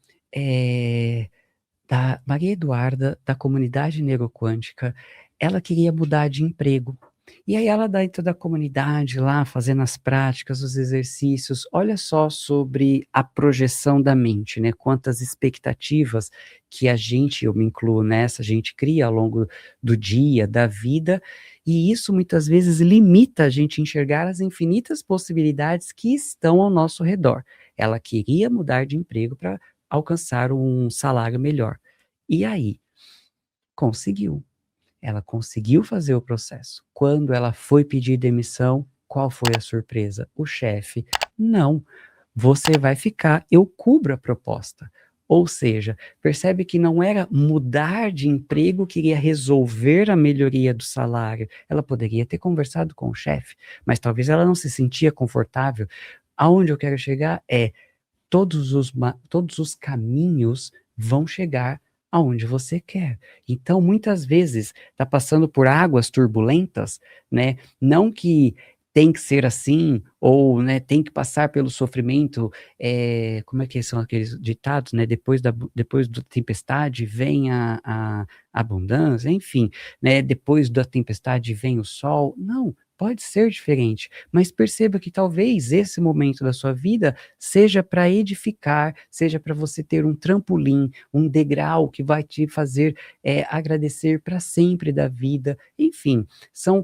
da Maria Eduarda, da comunidade neuroquântica. Ela queria mudar de emprego. E aí ela dentro da comunidade lá, fazendo as práticas, os exercícios, olha só sobre a projeção da mente, né? Quantas expectativas que a gente, eu me incluo nessa, a gente cria ao longo do dia, da vida, e isso muitas vezes limita a gente a enxergar as infinitas possibilidades que estão ao nosso redor. Ela queria mudar de emprego para alcançar um salário melhor. E aí? Conseguiu. Ela conseguiu fazer o processo. Quando ela foi pedir demissão, qual foi a surpresa? O chefe, não, você vai ficar, eu cubro a proposta. Ou seja, percebe que não era mudar de emprego que iria resolver a melhoria do salário. Ela poderia ter conversado com o chefe, mas talvez ela não se sentia confortável. Aonde eu quero chegar é todos os caminhos vão chegar aonde você quer. Então, muitas vezes, está passando por águas turbulentas, né? Não que tem que ser assim, ou né, tem que passar pelo sofrimento, como é que são aqueles ditados, né? Depois da tempestade vem a abundância, enfim, né? Depois da tempestade vem o sol. Não, pode ser diferente, mas perceba que talvez esse momento da sua vida seja para edificar, seja para você ter um trampolim, um degrau que vai te fazer agradecer para sempre da vida. Enfim, são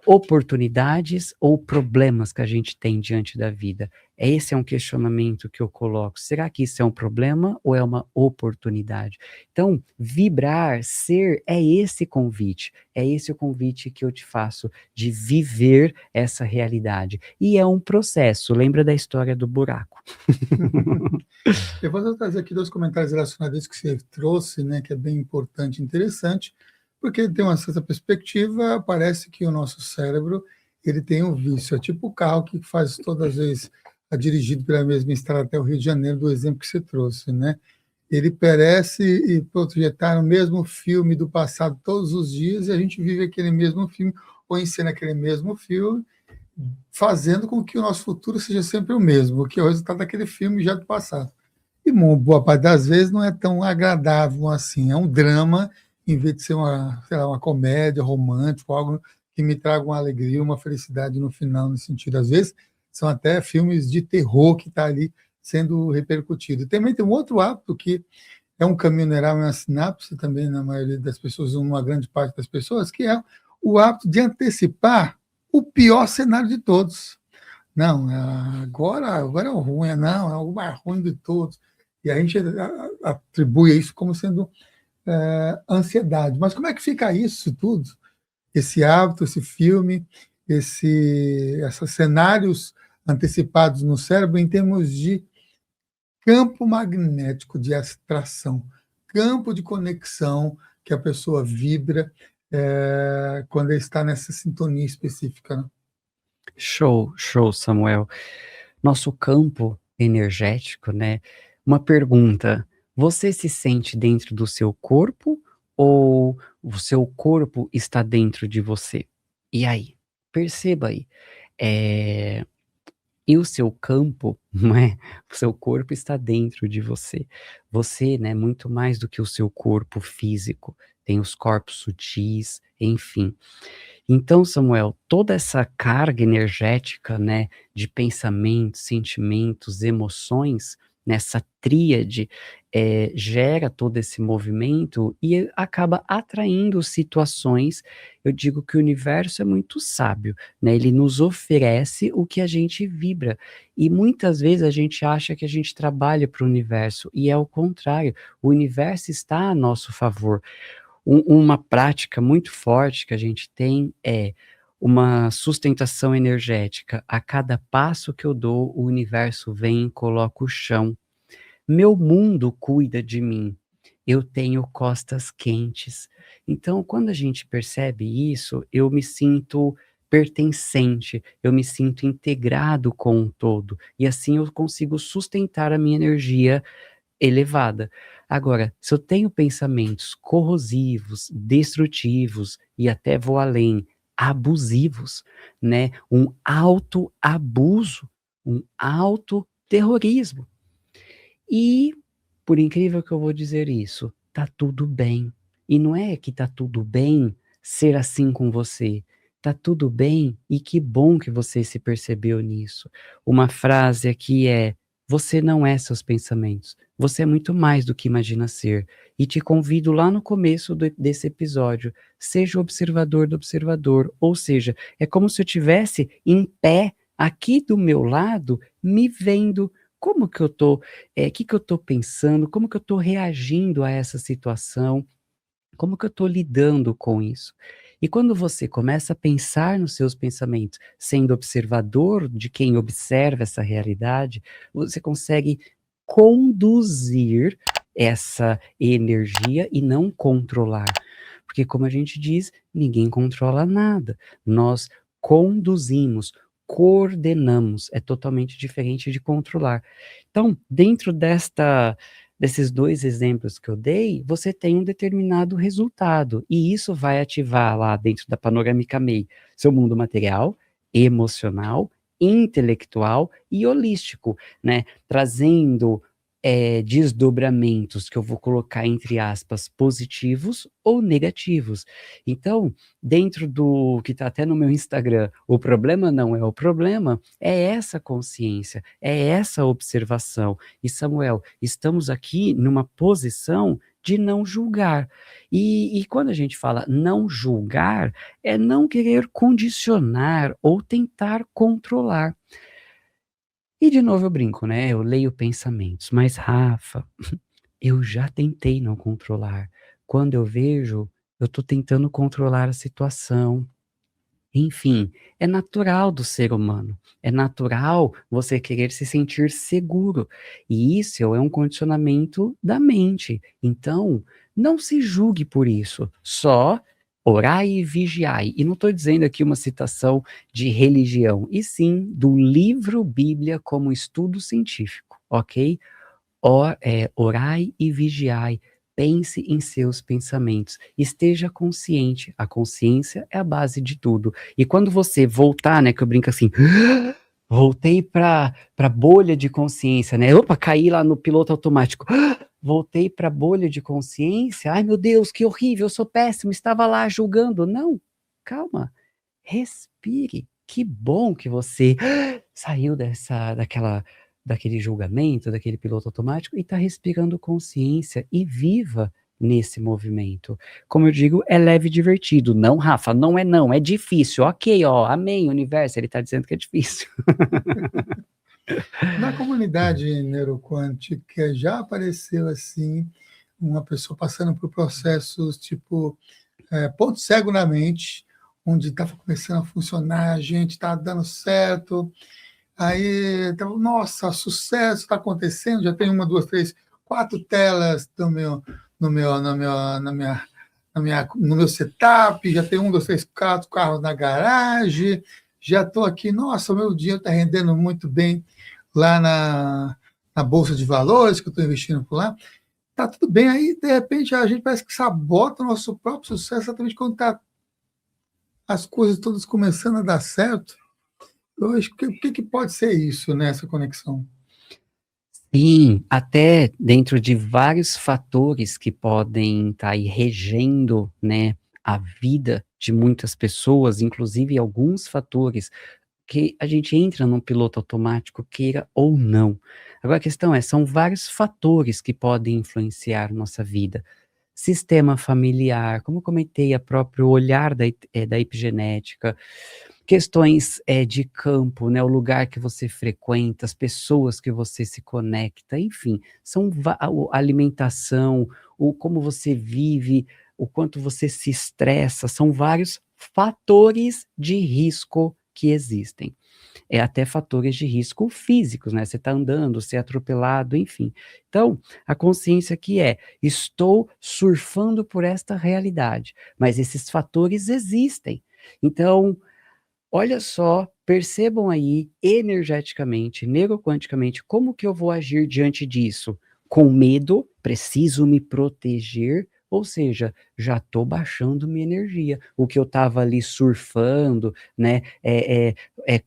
oportunidades ou problemas que a gente tem diante da vida? Esse é um questionamento que eu coloco. Será que isso é um problema ou é uma oportunidade? Então, vibrar, ser, é esse convite. É esse o convite que eu te faço de viver essa realidade. E é um processo. Lembra da história do buraco? Eu vou trazer aqui 2 comentários relacionados a isso que você trouxe, né, que é bem importante e interessante, porque tem uma certa perspectiva, parece que o nosso cérebro, ele tem um vício, é tipo o carro que faz todas as vezes dirigido pela mesma estrada até o Rio de Janeiro, do exemplo que você trouxe, né? Ele perece e projetar o mesmo filme do passado todos os dias, e a gente vive aquele mesmo filme, ou encena aquele mesmo filme, fazendo com que o nosso futuro seja sempre o mesmo, que é o resultado daquele filme já do passado. E boa parte das vezes não é tão agradável assim, é um drama, em vez de ser uma, sei lá, uma comédia romântica, algo que me traga uma alegria, uma felicidade no final, no sentido, às vezes, são até filmes de terror que está ali sendo repercutido. Também tem um outro hábito que é um caminho neural, uma sinapse também na maioria das pessoas, uma grande parte das pessoas, que é o hábito de antecipar o pior cenário de todos. Não, agora é o ruim, não, é o mais ruim de todos. E a gente atribui isso como sendo ansiedade. Mas como é que fica isso tudo? Esse hábito, esse filme, esses cenários antecipados no cérebro em termos de campo magnético de atração, campo de conexão que a pessoa vibra, quando ele está nessa sintonia específica, né? Show, show, Samuel. Nosso campo energético, né? Uma pergunta: você se sente dentro do seu corpo ou o seu corpo está dentro de você? E aí? Perceba aí. Eh, e o seu campo, não é? O seu corpo está dentro de você. Você, né, muito mais do que o seu corpo físico, tem os corpos sutis, enfim. Então, Samuel, toda essa carga energética, né, de pensamentos, sentimentos, emoções, nessa tríade, gera todo esse movimento e acaba atraindo situações. Eu digo que o universo é muito sábio, né, ele nos oferece o que a gente vibra, e muitas vezes a gente acha que a gente trabalha para o universo, e é o contrário, o universo está a nosso favor. Uma prática muito forte que a gente tem é uma sustentação energética. A cada passo que eu dou, o universo vem e coloca o chão. Meu mundo cuida de mim. Eu tenho costas quentes. Então, quando a gente percebe isso, eu me sinto pertencente, eu me sinto integrado com o todo. E assim eu consigo sustentar a minha energia elevada. Agora, se eu tenho pensamentos corrosivos, destrutivos e até vou além, abusivos, né, um autoabuso, um autoterrorismo. E, por incrível que eu vou dizer isso, tá tudo bem. E não é que tá tudo bem ser assim com você. Tá tudo bem e que bom que você se percebeu nisso. Uma frase aqui é: você não é seus pensamentos. Você é muito mais do que imagina ser. E te convido lá no começo desse episódio, seja o observador do observador. Ou seja, é como se eu tivesse em pé aqui do meu lado, me vendo. Como que eu tô, que eu tô pensando, como que eu tô reagindo a essa situação, como que eu tô lidando com isso. E quando você começa a pensar nos seus pensamentos, sendo observador de quem observa essa realidade, você consegue conduzir essa energia e não controlar. Porque, como a gente diz, ninguém controla nada. Nós conduzimos, coordenamos, é totalmente diferente de controlar. Então, dentro desses dois exemplos que eu dei, você tem um determinado resultado, e isso vai ativar lá dentro da panorâmica MEI seu mundo material, emocional, intelectual e holístico, né? Trazendo desdobramentos que eu vou colocar entre aspas positivos ou negativos. Então, dentro do que está até no meu Instagram, o problema não é o problema, é essa consciência, é essa observação. E Samuel, estamos aqui numa posição de não julgar. E quando a gente fala não julgar, é não querer condicionar ou tentar controlar. E de novo eu brinco, né? Eu leio pensamentos, mas Rafa, eu já tentei não controlar. Quando eu vejo, eu estou tentando controlar a situação. Enfim, é natural do ser humano. É natural você querer se sentir seguro. E isso é um condicionamento da mente. Então, não se julgue por isso. Só orai e vigiai. E não estou dizendo aqui uma citação de religião, e sim do livro Bíblia como estudo científico, ok? Orai e vigiai, pense em seus pensamentos, esteja consciente, a consciência é a base de tudo. E quando você voltar, né, que eu brinco assim, voltei para bolha de consciência, né, opa, caí lá no piloto automático, voltei para bolha de consciência, ai meu Deus, que horrível, eu sou péssimo, estava lá julgando. Não, calma, respire, que bom que você saiu daquele julgamento, daquele piloto automático e está respirando consciência e viva nesse movimento. Como eu digo, é leve e divertido. Não, Rafa, não, é difícil. Ok, ó, amém, universo, ele está dizendo que é difícil. Na comunidade neuroquântica já apareceu assim uma pessoa passando por processos tipo ponto cego na mente, onde estava começando a funcionar, a gente está dando certo, aí, então, nossa, sucesso está acontecendo, já tem uma, duas, três, quatro telas no meu, no meu, na no meu setup, já tenho 1, 2, 3, 4 carros na garagem, já estou aqui, nossa, o meu dinheiro está rendendo muito bem lá na Bolsa de Valores, que eu estou investindo por lá. Tá tudo bem, aí, de repente, a gente parece que sabota o nosso próprio sucesso exatamente quando tá as coisas todas começando a dar certo. Eu acho que o que pode ser isso, né, essa conexão? Sim, até dentro de vários fatores que podem estar aí regendo, né, a vida de muitas pessoas, inclusive alguns fatores que a gente entra num piloto automático, queira ou não. Agora a questão é, são vários fatores que podem influenciar nossa vida. Sistema familiar, como eu comentei, a próprio olhar da epigenética, questões de campo, né, o lugar que você frequenta, as pessoas que você se conecta, enfim, são a alimentação, o como você vive, o quanto você se estressa, são vários fatores de risco que existem. É até fatores de risco físicos, né? Você está andando, ser atropelado, enfim. Então, a consciência aqui é: estou surfando por esta realidade, mas esses fatores existem. Então, olha só, percebam aí energeticamente, neuroquanticamente, como que eu vou agir diante disso? Com medo, preciso me proteger, ou seja, já estou baixando minha energia. O que eu estava ali surfando, né,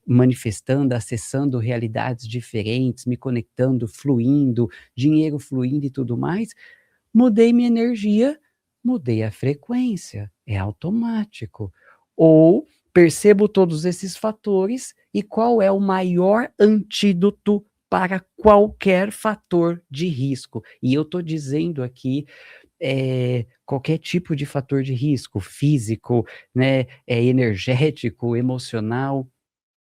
manifestando, acessando realidades diferentes, me conectando, fluindo, dinheiro fluindo e tudo mais, mudei minha energia, mudei a frequência, é automático. Ou percebo todos esses fatores e qual é o maior antídoto para qualquer fator de risco. E eu estou dizendo aqui qualquer tipo de fator de risco, físico, né, energético, emocional,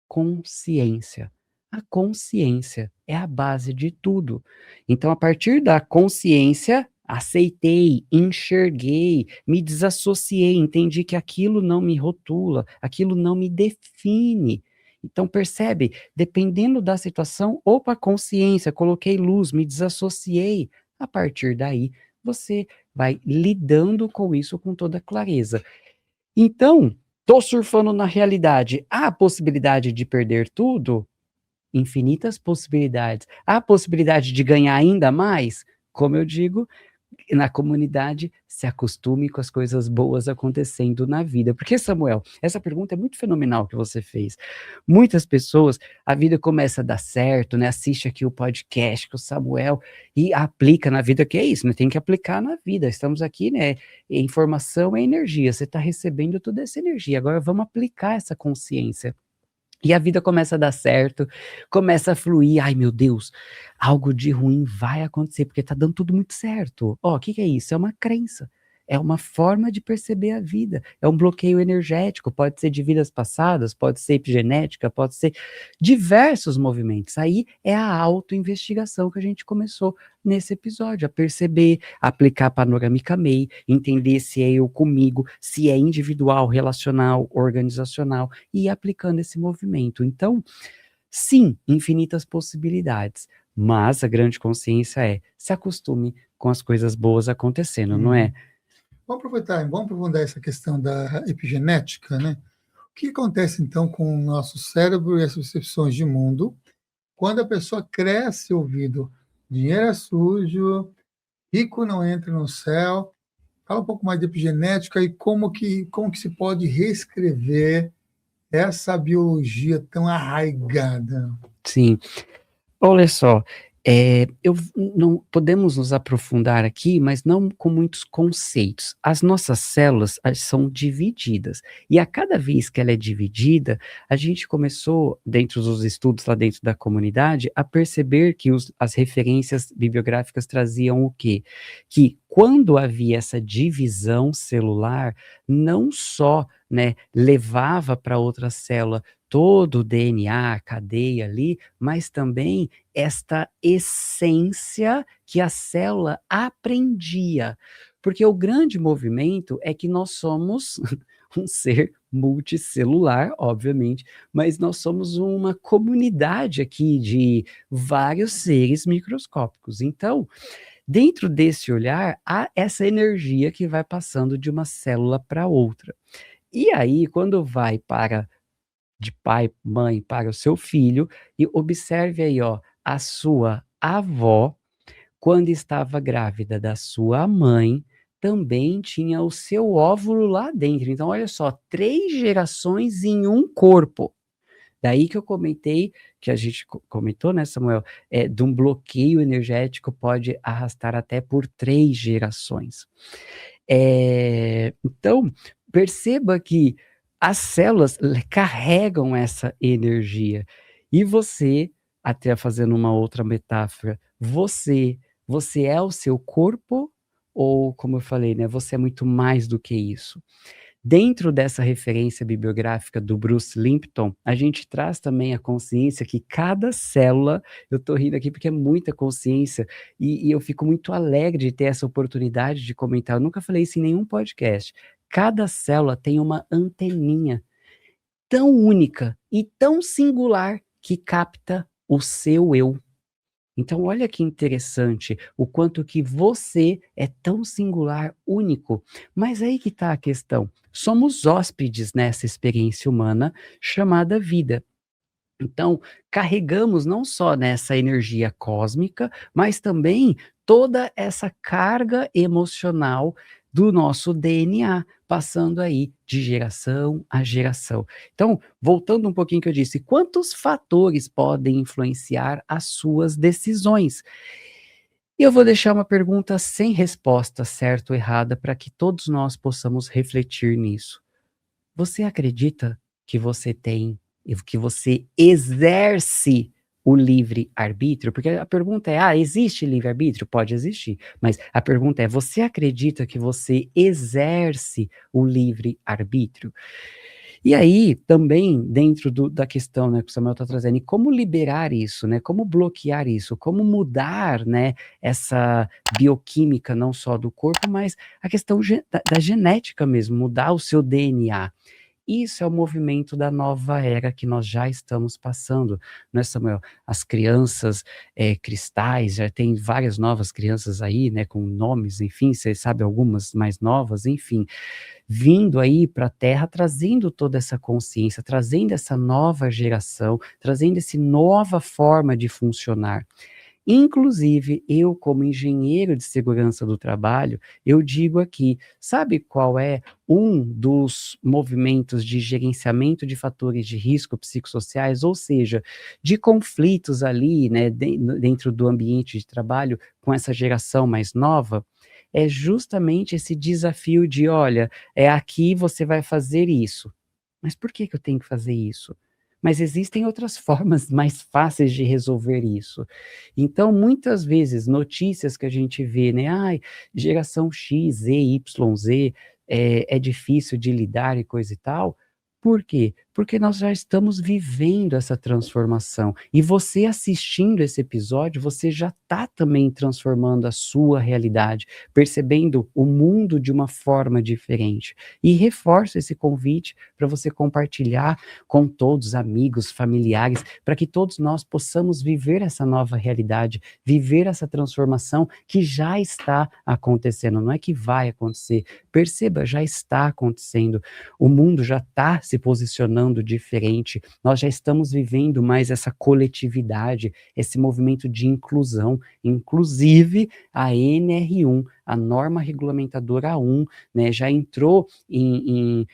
consciência. A consciência é a base de tudo. Então, a partir da consciência, aceitei, enxerguei, me desassociei, entendi que aquilo não me rotula, aquilo não me define. Então, percebe? Dependendo da situação, opa, consciência, coloquei luz, me desassociei. A partir daí, você vai lidando com isso com toda clareza. Então, tô surfando na realidade. Há a possibilidade de perder tudo? Infinitas possibilidades. Há a possibilidade de ganhar ainda mais? Como eu digo, na comunidade, se acostume com as coisas boas acontecendo na vida. Porque, Samuel, essa pergunta é muito fenomenal que você fez. Muitas pessoas, a vida começa a dar certo, né? Assiste aqui o podcast com o Samuel e aplica na vida, que é isso, né? Tem que aplicar na vida. Estamos aqui, né? Informação é energia. Você está recebendo toda essa energia. Agora vamos aplicar essa consciência. E a vida começa a dar certo, começa a fluir. Ai, meu Deus, algo de ruim vai acontecer, porque tá dando tudo muito certo. Ó, o que que é isso? É uma crença. É uma forma de perceber a vida. É um bloqueio energético. Pode ser de vidas passadas, pode ser epigenética, pode ser diversos movimentos. Aí é a autoinvestigação que a gente começou nesse episódio, a perceber, aplicar panorâmica MEI, entender se é eu comigo, se é individual, relacional, organizacional, e ir aplicando esse movimento. Então, sim, infinitas possibilidades, mas a grande consciência é: se acostume com as coisas boas acontecendo, não é? Vamos aproveitar, vamos aprofundar essa questão da epigenética, né? O que acontece, então, com o nosso cérebro e as percepções de mundo quando a pessoa cresce ouvindo dinheiro é sujo, rico não entra no céu? Fala um pouco mais de epigenética e como que se pode reescrever essa biologia tão arraigada. Sim. Olha só, não podemos nos aprofundar aqui, mas não com muitos conceitos. As nossas células, são divididas, e a cada vez que ela é dividida, a gente começou, dentro dos estudos lá dentro da comunidade, a perceber que as referências bibliográficas traziam o quê? Que quando havia essa divisão celular, não só, né, levava para outra célula todo o DNA, a cadeia ali, mas também esta essência que a célula aprendia. Porque o grande movimento é que nós somos um ser multicelular, obviamente, mas nós somos uma comunidade aqui de vários seres microscópicos. Então, Dentro desse olhar, há essa energia que vai passando de uma célula para outra. E aí, quando vai para de pai, mãe para o seu filho, e observe aí, ó, a sua avó, quando estava grávida da sua mãe, também tinha o seu óvulo lá dentro. Então, olha só, 3 gerações em um corpo. Daí que eu comentei, que a gente comentou, né, Samuel, de um bloqueio energético pode arrastar até por 3 gerações. Então, perceba que as células carregam essa energia. E você, até fazendo uma outra metáfora, você é o seu corpo ou, como eu falei, né, você é muito mais do que isso? Dentro dessa referência bibliográfica do Bruce Lipton, a gente traz também a consciência que cada célula, eu estou rindo aqui porque é muita consciência, e eu fico muito alegre de ter essa oportunidade de comentar, eu nunca falei isso em nenhum podcast. Cada célula tem uma anteninha tão única e tão singular que capta o seu eu. Então olha que interessante, o quanto que você é tão singular, único. Mas aí que está a questão, somos hóspedes nessa experiência humana chamada vida. Então, carregamos não só nessa energia cósmica, mas também toda essa carga emocional do nosso DNA, passando aí de geração a geração. Então, voltando um pouquinho que eu disse, quantos fatores podem influenciar as suas decisões? E eu vou deixar uma pergunta sem resposta certa ou errada para que todos nós possamos refletir nisso. Você acredita que você tem e que você exerce o livre-arbítrio? Porque a pergunta é: "Ah, existe livre-arbítrio?" Pode existir, mas a pergunta é: você acredita que você exerce o livre-arbítrio? E aí, também, dentro da questão, né, que o Samuel está trazendo, e como liberar isso, né, como bloquear isso, como mudar, né, essa bioquímica não só do corpo, mas a questão da genética mesmo, mudar o seu DNA. Isso é o movimento da nova era que nós já estamos passando, né, Samuel? As crianças, cristais, já tem várias novas crianças aí, né, com nomes, enfim, você sabe algumas mais novas, enfim, vindo aí para a Terra, trazendo toda essa consciência, trazendo essa nova geração, trazendo essa nova forma de funcionar. Inclusive, eu como engenheiro de segurança do trabalho, eu digo aqui, sabe qual é um dos movimentos de gerenciamento de fatores de risco psicossociais, ou seja, de conflitos ali, né, dentro do ambiente de trabalho com essa geração mais nova? É justamente esse desafio de, olha, é aqui você vai fazer isso. Mas por que que eu tenho que fazer isso? Mas existem outras formas mais fáceis de resolver isso. Então, muitas vezes, notícias que a gente vê, né? Ai, geração X, Z, Y, Z, é difícil de lidar e coisa e tal. Por quê? Porque nós já estamos vivendo essa transformação. E você assistindo esse episódio, você já está também transformando a sua realidade, percebendo o mundo de uma forma diferente. E reforço esse convite para você compartilhar com todos, amigos, familiares, para que todos nós possamos viver essa nova realidade, viver essa transformação que já está acontecendo, não é que vai acontecer. Perceba, já está acontecendo. O mundo já está se posicionando diferente. Nós já estamos vivendo mais essa coletividade, esse movimento de inclusão, inclusive a NR1, a norma regulamentadora 1, né, já entrou em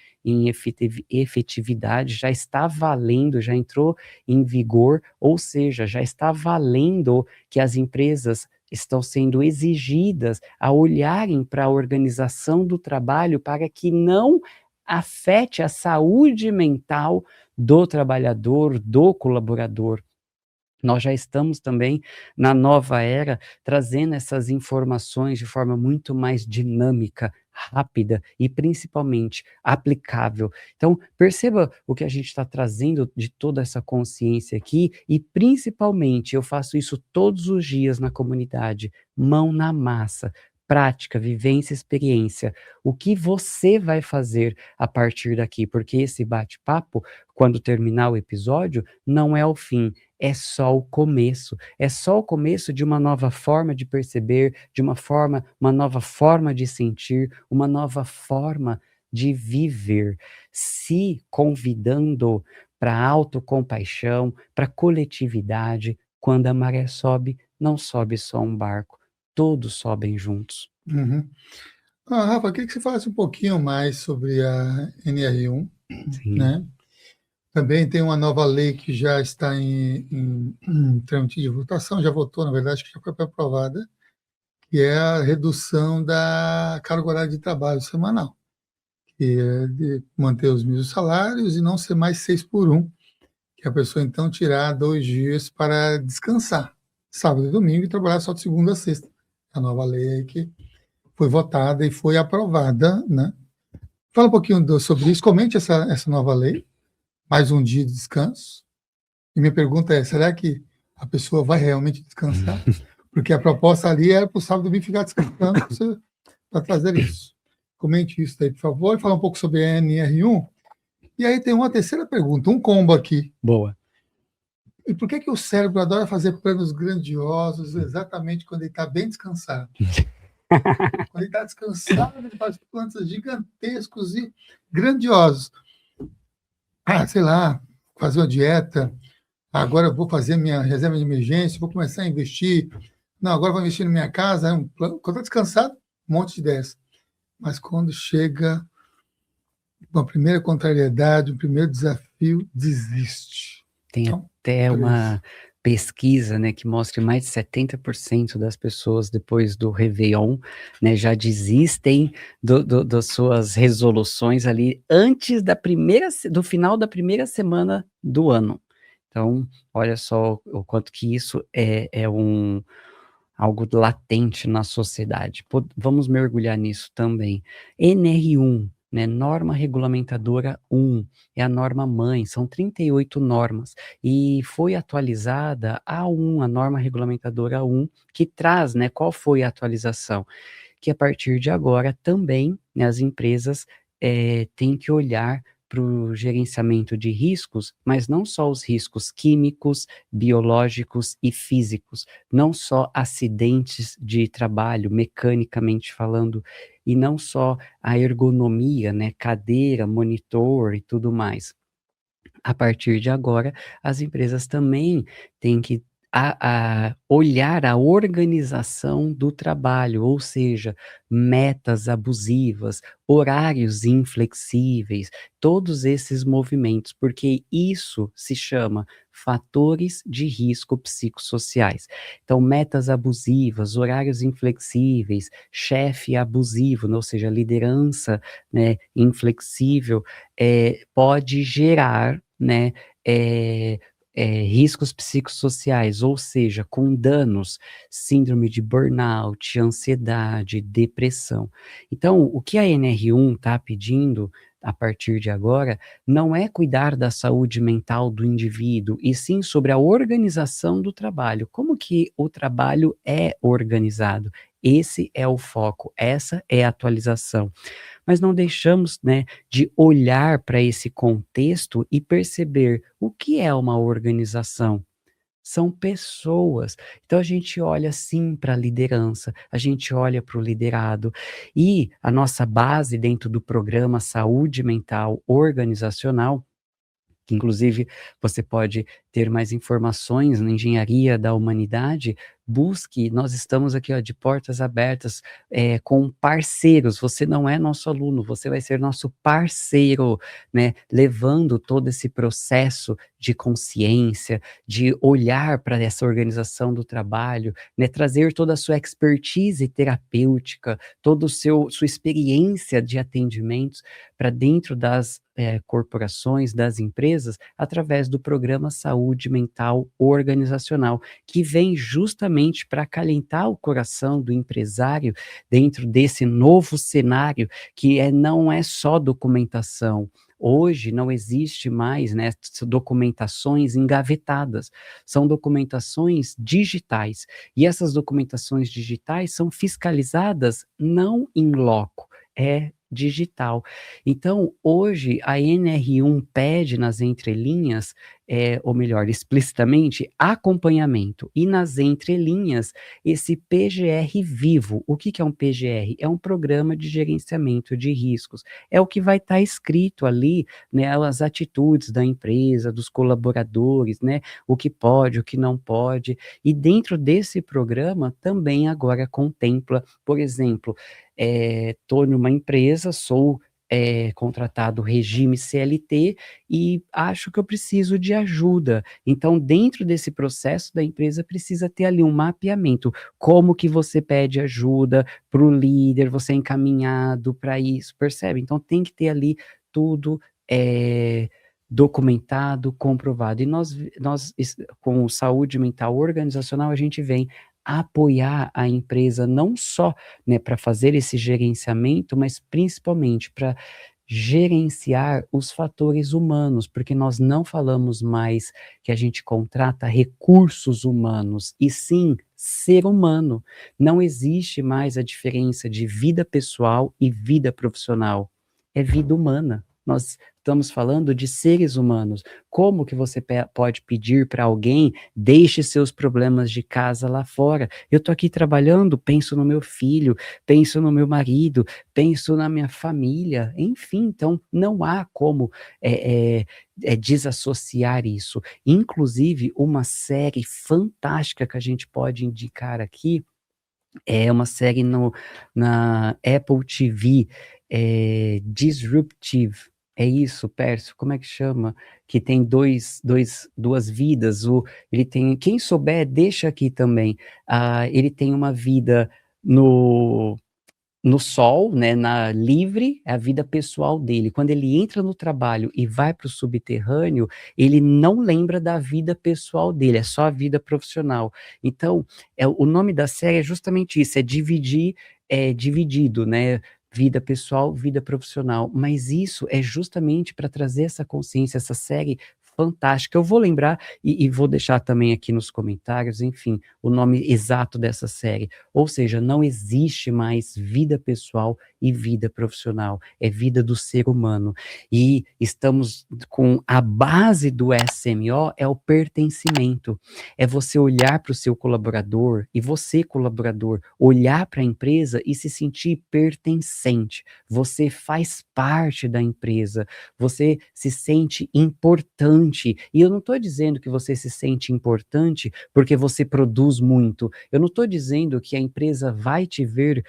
efetividade, já está valendo, já entrou em vigor, ou seja, já está valendo que as empresas estão sendo exigidas a olharem para a organização do trabalho para que não afete a saúde mental do trabalhador, do colaborador. Nós já estamos também na nova era, trazendo essas informações de forma muito mais dinâmica, rápida e principalmente aplicável. Então, perceba o que a gente está trazendo de toda essa consciência aqui e principalmente eu faço isso todos os dias na comunidade, mão na massa, prática, vivência, experiência. O que você vai fazer a partir daqui? Porque esse bate-papo, quando terminar o episódio, não é o fim, é só o começo. É só o começo de uma nova forma de perceber, uma nova forma de sentir, uma nova forma de viver, se convidando para autocompaixão, para coletividade. Quando a maré sobe, não sobe só um barco, todos sobem juntos. Uhum. Rafa, eu queria que você falasse um pouquinho mais sobre a NR1, Sim. né? Também tem uma nova lei que já está em trâmite de votação, já votou, na verdade, que já foi aprovada, que é a redução da carga horária de trabalho semanal, que é de manter os mesmos salários e não ser mais 6 por 1, que a pessoa então tirar 2 dias para descansar, sábado e domingo, e trabalhar só de segunda a sexta. A nova lei aí que foi votada e foi aprovada, né? Fala um pouquinho sobre isso, comente essa nova lei, mais um dia de descanso. E minha pergunta é, será que a pessoa vai realmente descansar? Porque a proposta ali era para o sábado e domingo ficar descansando para fazer isso. Comente isso aí, por favor, e fala um pouco sobre a NR1. E aí tem uma terceira pergunta, um combo aqui. Boa. E por que o cérebro adora fazer planos grandiosos exatamente quando ele está bem descansado? Quando ele está descansado, ele faz planos gigantescos e grandiosos. Sei lá, fazer uma dieta, agora eu vou fazer minha reserva de emergência, vou começar a investir. Não, agora vou investir na minha casa. É um plano. Quando está descansado, um monte de ideias. Mas quando chega uma primeira contrariedade, um primeiro desafio, desiste. Tem Então, até por isso. uma pesquisa, né, que mostra que mais de 70% das pessoas depois do Réveillon, né, já desistem das suas resoluções ali antes do final da primeira semana do ano. Então, olha só o quanto que isso é algo latente na sociedade. Vamos mergulhar nisso também. NR1, né, Norma Regulamentadora 1, é a norma mãe, são 38 normas, e foi atualizada a 1, a Norma Regulamentadora 1, que traz, né, qual foi a atualização? Que a partir de agora também, né, as empresas têm que olhar para o gerenciamento de riscos, mas não só os riscos químicos, biológicos e físicos, não só acidentes de trabalho, mecanicamente falando, e não só a ergonomia, né, cadeira, monitor e tudo mais. A partir de agora, as empresas também têm que olhar a organização do trabalho, ou seja, metas abusivas, horários inflexíveis, todos esses movimentos, porque isso se chama fatores de risco psicossociais. Então, metas abusivas, horários inflexíveis, chefe abusivo, né, ou seja, liderança, né, inflexível, pode gerar, né, riscos psicossociais, ou seja, com danos, síndrome de burnout, ansiedade, depressão. Então, o que a NR1 está pedindo a partir de agora não é cuidar da saúde mental do indivíduo, e sim sobre a organização do trabalho. Como que o trabalho é organizado? Esse é o foco, essa é a atualização. Mas não deixamos, né, de olhar para esse contexto e perceber o que é uma organização. São pessoas. Então a gente olha sim para a liderança, a gente olha para o liderado, e a nossa base dentro do programa Saúde Mental Organizacional, que inclusive você pode ter mais informações na Engenharia da Humanidade, busque, nós estamos aqui, ó, de portas abertas, com parceiros. Você não é nosso aluno, você vai ser nosso parceiro, né, levando todo esse processo de consciência, de olhar para essa organização do trabalho, né, trazer toda a sua expertise terapêutica, toda sua experiência de atendimentos para dentro das corporações, das empresas, através do programa Saúde Mental Organizacional, que vem justamente para acalentar o coração do empresário dentro desse novo cenário, que não é só documentação. Hoje não existe mais, né, documentações engavetadas, são documentações digitais, e essas documentações digitais são fiscalizadas não in loco, é digital. Então, hoje, a NR1 pede nas entrelinhas ou melhor, explicitamente, acompanhamento. E nas entrelinhas, esse PGR vivo. O que que é um PGR? É um programa de gerenciamento de riscos. É o que vai estar escrito ali, né, as atitudes da empresa, dos colaboradores, né, o que pode, o que não pode. E dentro desse programa também agora contempla, por exemplo, estou numa empresa, sou contratado regime CLT e acho que eu preciso de ajuda. Então, dentro desse processo da empresa, precisa ter ali um mapeamento. Como que você pede ajuda para o líder, você é encaminhado para isso, percebe? Então, tem que ter ali tudo documentado, comprovado. E com saúde mental organizacional, a gente vem apoiar a empresa não só, né, para fazer esse gerenciamento, mas principalmente para gerenciar os fatores humanos, porque nós não falamos mais que a gente contrata recursos humanos, e sim ser humano. Não existe mais a diferença de vida pessoal e vida profissional. É vida humana. Nós estamos falando de seres humanos. Como que você pode pedir para alguém deixe seus problemas de casa lá fora? Eu estou aqui trabalhando, penso no meu filho, penso no meu marido, penso na minha família, enfim, então não há como desassociar isso. Inclusive, uma série fantástica que a gente pode indicar aqui é uma série na Apple TV, Disruptive. É isso, Pércio, como é que chama? Que tem duas vidas. Ele tem, quem souber, deixa aqui também. Ele tem uma vida no no sol, né, na livre, é a vida pessoal dele. Quando ele entra no trabalho e vai para o subterrâneo, ele não lembra da vida pessoal dele, é só a vida profissional. Então, o nome da série é justamente isso, é dividir, dividido, né, vida pessoal, vida profissional. Mas isso é justamente para trazer essa consciência, essa série fantástica. Eu vou lembrar e vou deixar também aqui nos comentários, enfim, o nome exato dessa série. Ou seja, não existe mais vida pessoal e vida profissional, é vida do ser humano. E estamos com a base do SMO é o pertencimento. É você olhar para o seu colaborador e você, colaborador, olhar para a empresa e se sentir pertencente. Você faz parte da empresa, você se sente importante. E eu não estou dizendo que você se sente importante porque você produz muito. Eu não estou dizendo que a empresa vai te ver,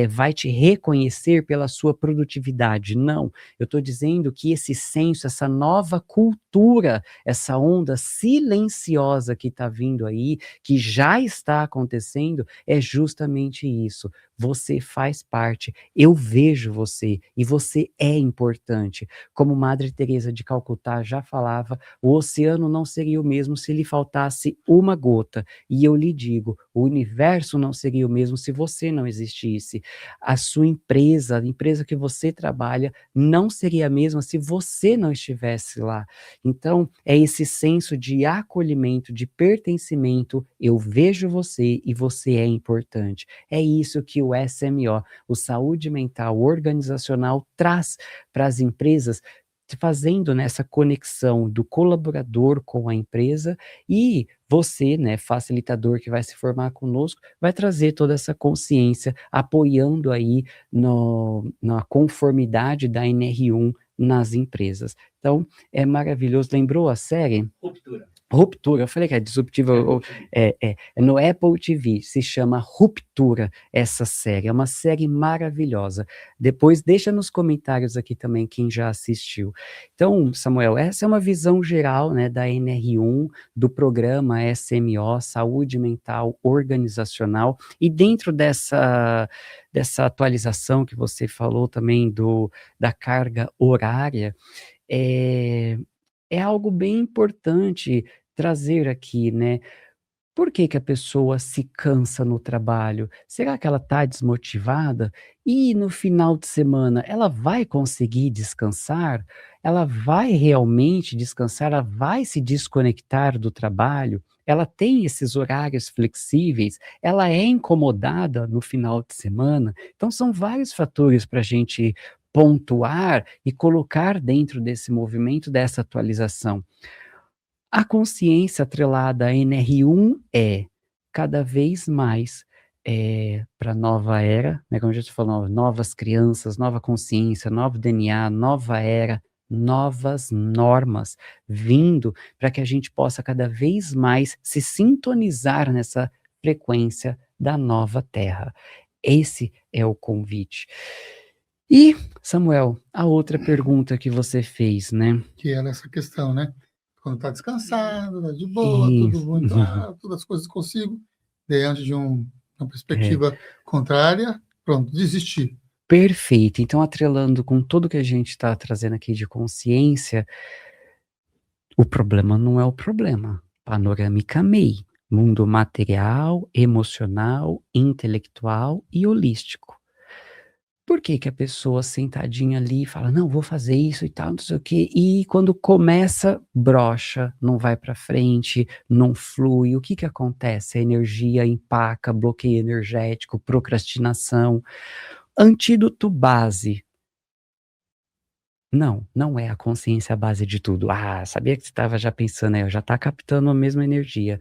vai te reconhecer pela sua produtividade. Não. Eu estou dizendo que esse senso, essa nova cultura, essa onda silenciosa que está vindo aí, que já está acontecendo, é justamente isso. Você faz parte, eu vejo você e você é importante. Como Madre Teresa de Calcutá já falava, o oceano não seria o mesmo se lhe faltasse uma gota. E eu lhe digo, o universo não seria o mesmo se você não existisse. A sua empresa, a empresa que você trabalha, não seria a mesma se você não estivesse lá. Então, é esse senso de acolhimento, de pertencimento, eu vejo você e você é importante. É isso que o SMO, o Saúde Mental Organizacional, traz para as empresas, fazendo nessa conexão do colaborador com a empresa e você, né, facilitador que vai se formar conosco, vai trazer toda essa consciência, apoiando aí na conformidade da NR1 nas empresas. Então, é maravilhoso. Lembrou a série? Ruptura. Ruptura, eu falei que é disruptiva, é no Apple TV, se chama Ruptura, essa série, é uma série maravilhosa. Depois deixa nos comentários aqui também quem já assistiu. Então, Samuel, essa é uma visão geral, né, da NR1, do programa SMO, Saúde Mental Organizacional, e dentro dessa atualização que você falou também da carga horária, é, é algo bem importante trazer aqui, né? Por que que a pessoa se cansa no trabalho? Será que ela está desmotivada? E no final de semana, ela vai conseguir descansar? Ela vai realmente descansar? Ela vai se desconectar do trabalho? Ela tem esses horários flexíveis? Ela é incomodada no final de semana? Então, são vários fatores para a gente pontuar e colocar dentro desse movimento, dessa atualização. A consciência atrelada à NR1 é cada vez mais para a nova era, né, como a gente falou, novas crianças, nova consciência, novo DNA, nova era, novas normas vindo para que a gente possa cada vez mais se sintonizar nessa frequência da nova Terra. Esse é o convite. E, Samuel, a outra pergunta que você fez, né? Que era essa questão, né? Quando está descansado, está de boa, tudo Isso. muito, todas as coisas consigo, diante de uma É. perspectiva contrária, pronto, desistir. Perfeito. Então, atrelando com tudo que a gente está trazendo aqui de consciência, o problema não é o problema. Panorâmica MEI, mundo material, emocional, intelectual e holístico. Por que que a pessoa sentadinha ali fala, não, vou fazer isso e tal, não sei o quê, e quando começa, brocha, não vai para frente, não flui, o que que acontece? A energia empaca, bloqueio energético, procrastinação. Antídoto base. Não é a consciência a base de tudo. Ah, sabia que você estava já pensando aí, já está captando a mesma energia.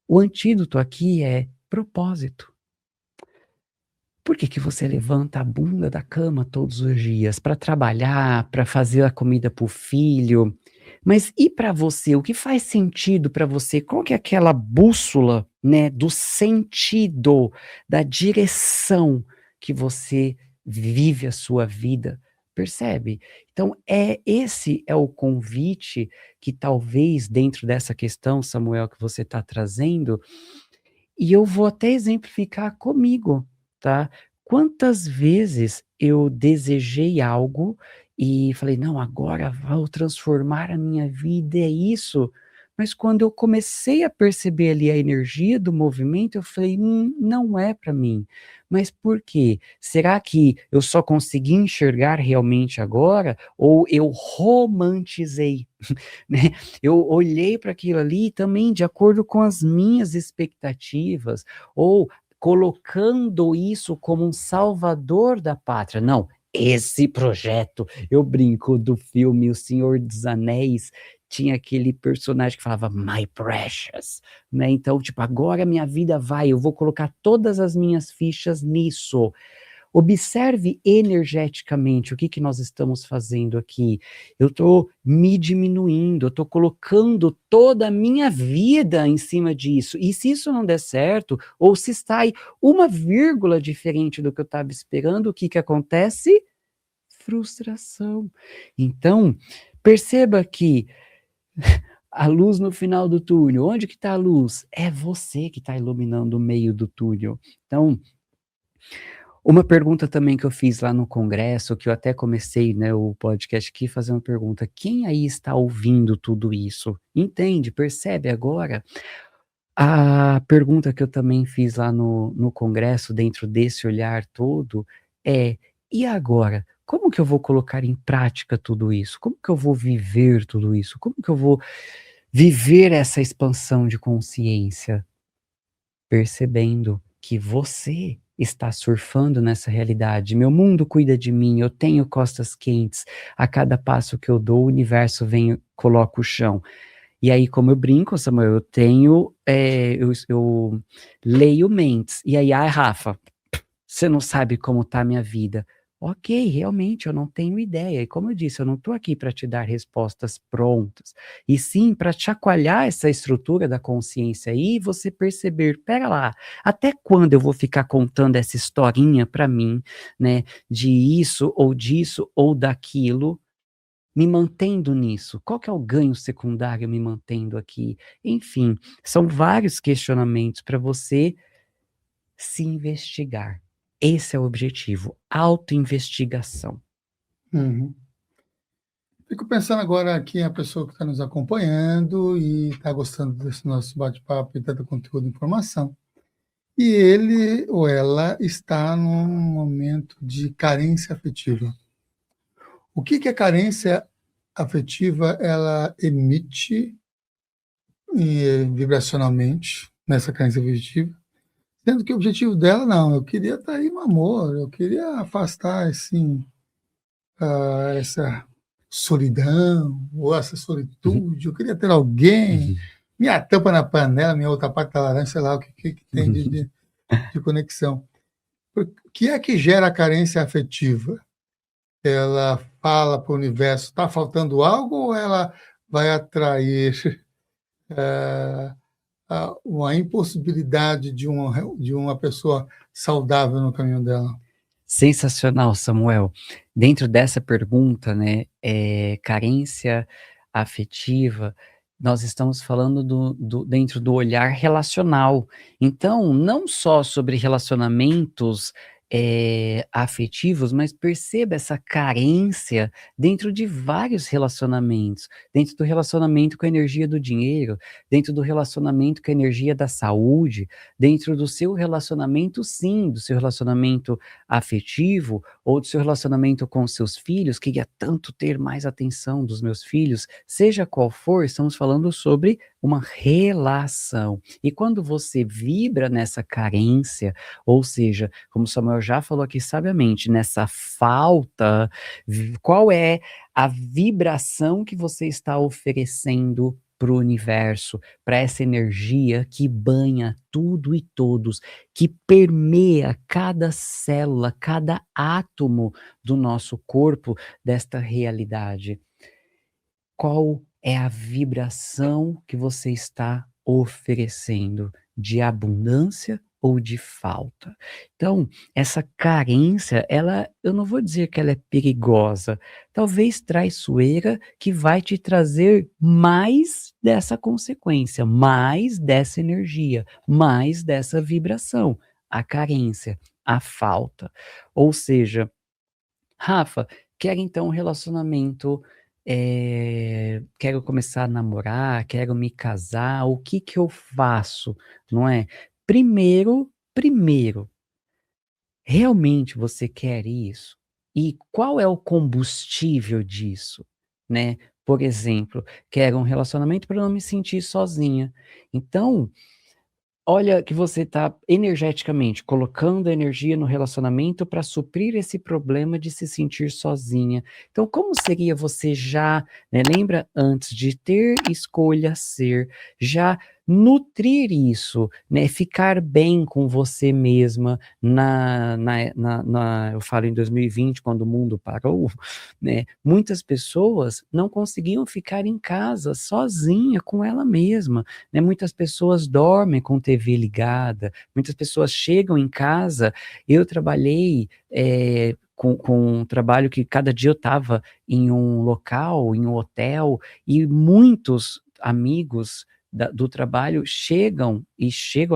O antídoto aqui é propósito. Por que que você levanta a bunda da cama todos os dias? Para trabalhar, para fazer a comida para o filho. Mas e para você? O que faz sentido para você? Qual que é aquela bússola, né, do sentido, da direção que você vive a sua vida? Percebe? Então esse é o convite que talvez dentro dessa questão, Samuel, que você está trazendo, e eu vou até exemplificar comigo, tá. Quantas vezes eu desejei algo e falei: "Não, agora vou transformar a minha vida, é isso". Mas quando eu comecei a perceber ali a energia do movimento, eu falei: não é para mim". Mas por quê? Será que eu só consegui enxergar realmente agora ou eu romantizei? Né, eu olhei para aquilo ali também de acordo com as minhas expectativas, ou colocando isso como um salvador da pátria. Não, esse projeto, eu brinco do filme O Senhor dos Anéis, tinha aquele personagem que falava My Precious, né, então tipo, agora minha vida vai, eu vou colocar todas as minhas fichas nisso. Observe energeticamente o que que nós estamos fazendo aqui. Eu estou me diminuindo, eu estou colocando toda a minha vida em cima disso. E se isso não der certo, ou se está aí uma vírgula diferente do que eu estava esperando, o que que acontece? Frustração. Então, perceba que a luz no final do túnel, onde que está a luz? É você que está iluminando o meio do túnel. Então, uma pergunta também que eu fiz lá no congresso, que eu até comecei, né, o podcast aqui, fazer uma pergunta: quem aí está ouvindo tudo isso? Entende, percebe agora? A pergunta que eu também fiz lá no congresso, dentro desse olhar todo, é: e agora? Como que eu vou colocar em prática tudo isso? Como que eu vou viver tudo isso? Como que eu vou viver essa expansão de consciência? Percebendo que você está surfando nessa realidade. Meu mundo cuida de mim, eu tenho costas quentes. A cada passo que eu dou, o universo vem e coloca o chão. E aí, como eu brinco, Samuel, eu tenho, eu leio mentes. E aí, Rafa, você não sabe como está a minha vida. Ok, realmente eu não tenho ideia. E como eu disse, eu não estou aqui para te dar respostas prontas, e sim para chacoalhar essa estrutura da consciência aí e você perceber, pera lá, até quando eu vou ficar contando essa historinha para mim, né, de isso ou disso ou daquilo, me mantendo nisso? Qual que é o ganho secundário me mantendo aqui? Enfim, são vários questionamentos para você se investigar. Esse é o objetivo, autoinvestigação. Uhum. Fico pensando agora aqui a pessoa que está nos acompanhando e está gostando desse nosso bate-papo e tanto conteúdo e informação. E ele ou ela está num momento de carência afetiva. O que que a carência afetiva ela emite vibracionalmente nessa carência afetiva? Sendo que o objetivo dela, não, eu queria estar aí no amor, eu queria afastar, assim, essa solidão, ou essa solitude, eu queria ter alguém, minha tampa na panela, minha outra parte da laranja, sei lá o que tem de conexão. O que é que gera a carência afetiva? Ela fala para o universo, está faltando algo, ou ela vai atrair uma impossibilidade de uma pessoa saudável no caminho dela? Sensacional, Samuel. Dentro dessa pergunta, né, carência afetiva, nós estamos falando dentro do olhar relacional. Então, não só sobre relacionamentos, afetivos, mas perceba essa carência dentro de vários relacionamentos. Dentro do relacionamento com a energia do dinheiro, dentro do relacionamento com a energia da saúde, dentro do seu relacionamento, sim, do seu relacionamento afetivo ou do seu relacionamento com seus filhos, queria tanto ter mais atenção dos meus filhos, seja qual for, estamos falando sobre uma relação. E quando você vibra nessa carência, ou seja, como Samuel já falou aqui sabiamente, nessa falta, qual é a vibração que você está oferecendo para o universo, para essa energia que banha tudo e todos, que permeia cada célula, cada átomo do nosso corpo, desta realidade. Qual é a vibração que você está oferecendo? De abundância ou de falta? Então, essa carência, eu não vou dizer que ela é perigosa, talvez traiçoeira, que vai te trazer mais dessa consequência, mais dessa energia, mais dessa vibração, a carência, a falta. Ou seja, Rafa, quero então um relacionamento, quero começar a namorar, quero me casar, o que que eu faço, não é? Primeiro, realmente você quer isso? E qual é o combustível disso, né? Por exemplo, quero um relacionamento para não me sentir sozinha. Então, olha que você está energeticamente colocando energia no relacionamento para suprir esse problema de se sentir sozinha. Então, como seria você já, né, lembra antes de ter escolha ser, já nutrir isso, né, ficar bem com você mesma eu falo em 2020, quando o mundo parou, né, muitas pessoas não conseguiam ficar em casa sozinha com ela mesma, né? Muitas pessoas dormem com TV ligada, muitas pessoas chegam em casa. Eu trabalhei com um trabalho que cada dia eu estava em um local, em um hotel, e muitos amigos do trabalho chegam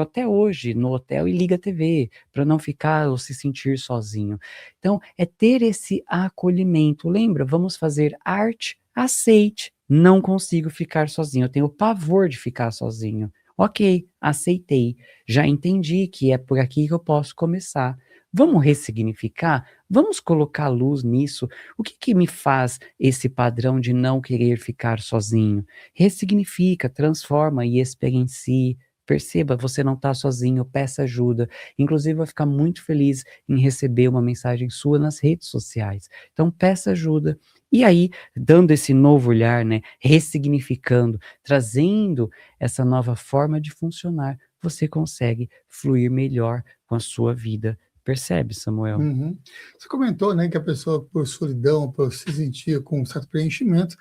até hoje no hotel e liga a TV, para não ficar ou se sentir sozinho. Então, é ter esse acolhimento. Lembra, vamos fazer arte, aceite. Não consigo ficar sozinho, eu tenho pavor de ficar sozinho. Ok, aceitei. Já entendi que é por aqui que eu posso começar. Vamos ressignificar? Vamos colocar luz nisso? O que que me faz esse padrão de não querer ficar sozinho? Ressignifica, transforma e experiencie. Perceba, você não está sozinho, peça ajuda. Inclusive, vai ficar muito feliz em receber uma mensagem sua nas redes sociais. Então, peça ajuda. E aí, dando esse novo olhar, né, ressignificando, trazendo essa nova forma de funcionar, você consegue fluir melhor com a sua vida. Percebe, Samuel? Uhum. Você comentou, né, que a pessoa, por solidão, por se sentir com um certo preenchimento,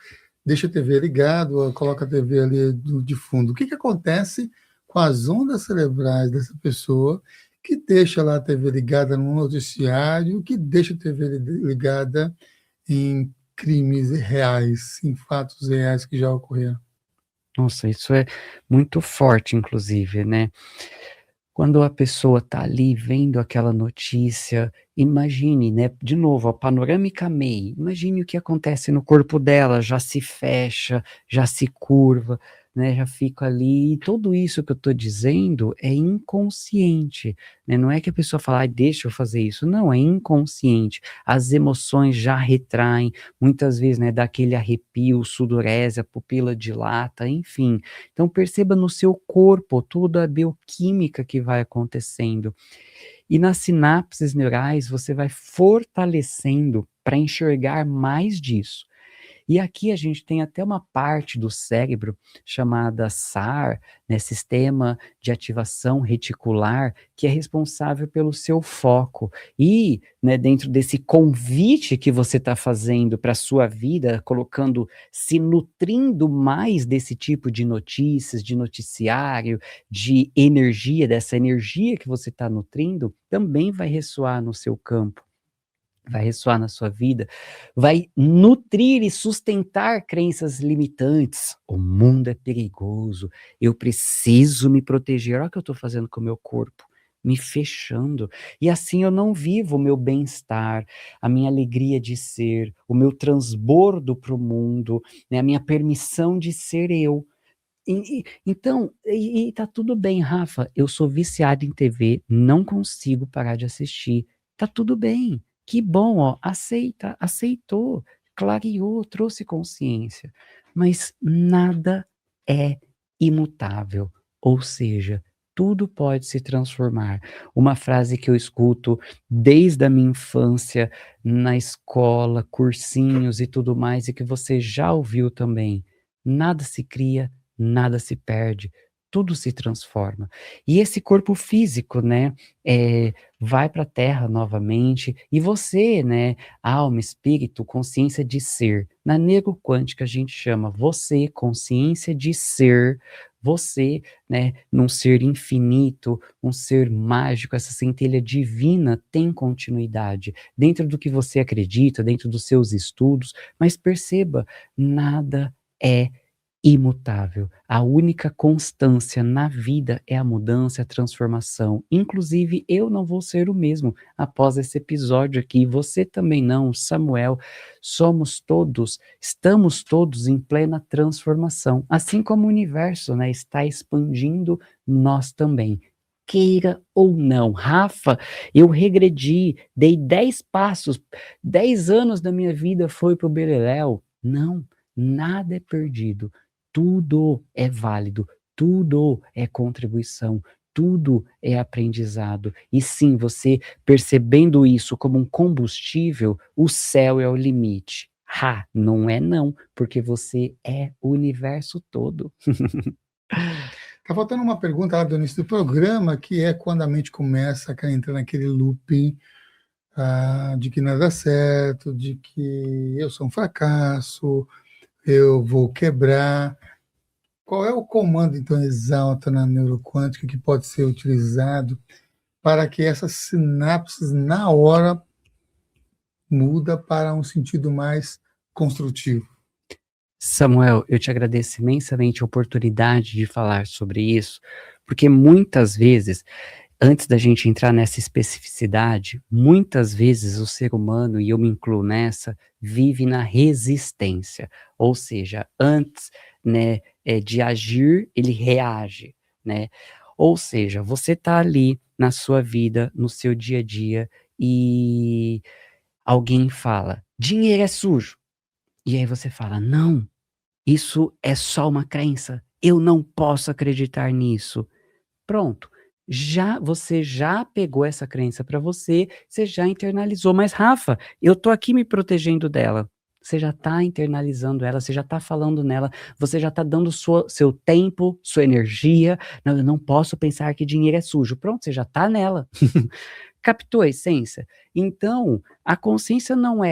deixa a TV ligada, ou coloca a TV ali de fundo. O que que acontece com as ondas cerebrais dessa pessoa que deixa lá a TV ligada no noticiário, que deixa a TV ligada em crimes reais, em fatos reais que já ocorreram? Nossa, isso é muito forte, inclusive, né? Quando a pessoa está ali vendo aquela notícia, imagine, né, de novo, a panorâmica MEI, imagine o que acontece no corpo dela, já se fecha, já se curva, né, já fica ali, e tudo isso que eu estou dizendo é inconsciente, né, não é que a pessoa fala, ai, deixa eu fazer isso, não, é inconsciente, as emoções já retraem, muitas vezes, né, dá aquele arrepio, sudorese, a pupila dilata, enfim, então perceba no seu corpo toda a bioquímica que vai acontecendo. E nas sinapses neurais você vai fortalecendo para enxergar mais disso. E aqui a gente tem até uma parte do cérebro chamada SAR, né, Sistema de Ativação Reticular, que é responsável pelo seu foco. E, né, dentro desse convite que você está fazendo para a sua vida, colocando, se nutrindo mais desse tipo de notícias, de noticiário, de energia, dessa energia que você está nutrindo, também vai ressoar no seu campo, vai ressoar na sua vida, vai nutrir e sustentar crenças limitantes. O mundo é perigoso, eu preciso me proteger. Olha o que eu estou fazendo com o meu corpo, me fechando. E assim eu não vivo o meu bem-estar, a minha alegria de ser, o meu transbordo para o mundo, né, a minha permissão de ser eu. Então, tá tudo bem, Rafa, eu sou viciado em TV, não consigo parar de assistir. Tá tudo bem, que bom, ó, aceita, aceitou, clareou, trouxe consciência. Mas nada é imutável, ou seja, tudo pode se transformar. Uma frase que eu escuto desde a minha infância, na escola, cursinhos e tudo mais, e que você já ouviu também: nada se cria, nada se perde, tudo se transforma. E esse corpo físico, né, vai para a Terra novamente, e você, né, alma, espírito, consciência de ser. Na neuroquântica a gente chama você, consciência de ser, você, né, num ser infinito, um ser mágico, essa centelha divina tem continuidade dentro do que você acredita, dentro dos seus estudos, mas perceba, nada é imutável. A única constância na vida é a mudança, a transformação. Inclusive, eu não vou ser o mesmo após esse episódio aqui. Você também não, Samuel. Somos todos, estamos todos em plena transformação. Assim como o universo, né, está expandindo, nós também. Queira ou não. Rafa, eu regredi, dei 10 passos, 10 anos da minha vida foi para o beleléu. Não, nada é perdido. Tudo é válido, tudo é contribuição, tudo é aprendizado. E sim, você percebendo isso como um combustível, o céu é o limite. Não é não, porque você é o universo todo. Tá faltando uma pergunta lá do início do programa, que é quando a mente começa a entrar naquele looping, de que nada dá certo, de que eu sou um fracasso, eu vou quebrar. Qual é o comando, então, exalta na neuroquântica que pode ser utilizado para que essas sinapses, na hora, muda para um sentido mais construtivo? Samuel, eu te agradeço imensamente a oportunidade de falar sobre isso, porque muitas vezes, antes da gente entrar nessa especificidade, muitas vezes o ser humano, e eu me incluo nessa, vive na resistência. Ou seja, antes, né, de agir, ele reage, né? Ou seja, você está ali na sua vida, no seu dia a dia, e alguém fala: dinheiro é sujo. E aí você fala: não, isso é só uma crença, eu não posso acreditar nisso. Pronto, você já pegou essa crença para você, você já internalizou. Mas Rafa, eu tô aqui me protegendo dela. Você já está internalizando ela, você já está falando nela, você já está dando seu tempo, sua energia. Não, eu não posso pensar que dinheiro é sujo. Pronto, você já está nela. Captou a essência? Então, a consciência não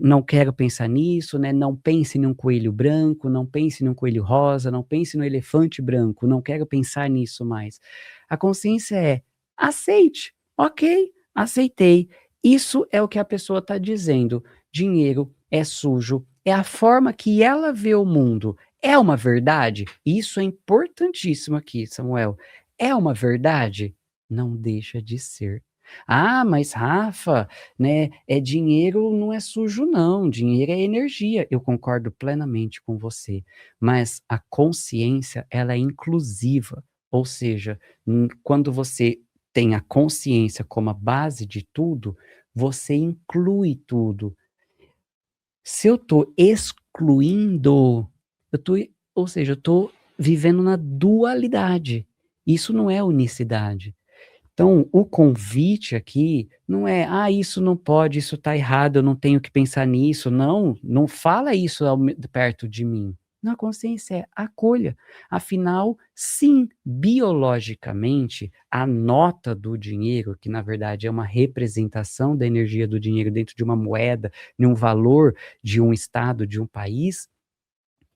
não quero pensar nisso, né? Não pense num coelho branco, não pense num coelho rosa, não pense no elefante branco, não quero pensar nisso mais. A consciência é: aceite, ok, aceitei. Isso é o que a pessoa está dizendo. Dinheiro é sujo, é a forma que ela vê o mundo. É uma verdade? Isso é importantíssimo aqui, Samuel. É uma verdade? Não deixa de ser. Mas Rafa, né, dinheiro não é sujo não, dinheiro é energia. Eu concordo plenamente com você, mas a consciência, ela é inclusiva, ou seja, quando você tem a consciência como a base de tudo, você inclui tudo. Se eu estou excluindo, eu tô, ou seja, eu estou vivendo na dualidade. Isso não é unicidade. Então, o convite aqui não é, ah, isso não pode, isso está errado, eu não tenho que pensar nisso. Não, não fala isso perto de mim. Não, a consciência é acolha. Afinal, sim, biologicamente, a nota do dinheiro, que na verdade é uma representação da energia do dinheiro dentro de uma moeda, de um valor de um estado, de um país,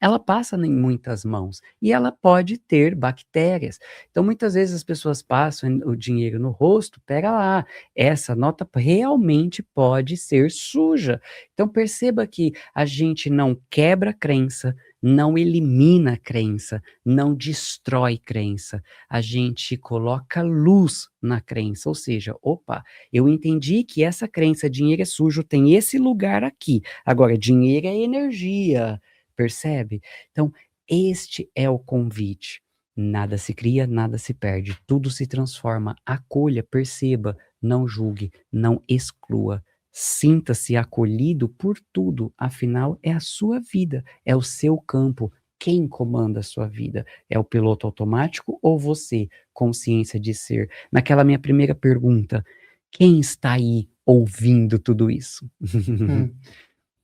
ela passa em muitas mãos e ela pode ter bactérias. Então, muitas vezes as pessoas passam o dinheiro no rosto, pega lá, essa nota realmente pode ser suja. Então, perceba que a gente não quebra crença, não elimina crença, não destrói crença. A gente coloca luz na crença, ou seja, opa, eu entendi que essa crença, dinheiro é sujo, tem esse lugar aqui. Agora, dinheiro é energia. Percebe? Então, este é o convite. Nada se cria, nada se perde, tudo se transforma. Acolha, perceba, não julgue, não exclua. Sinta-se acolhido por tudo, afinal, é a sua vida, é o seu campo. Quem comanda a sua vida? É o piloto automático ou você, consciência de ser? Naquela minha primeira pergunta, quem está aí ouvindo tudo isso? Hum.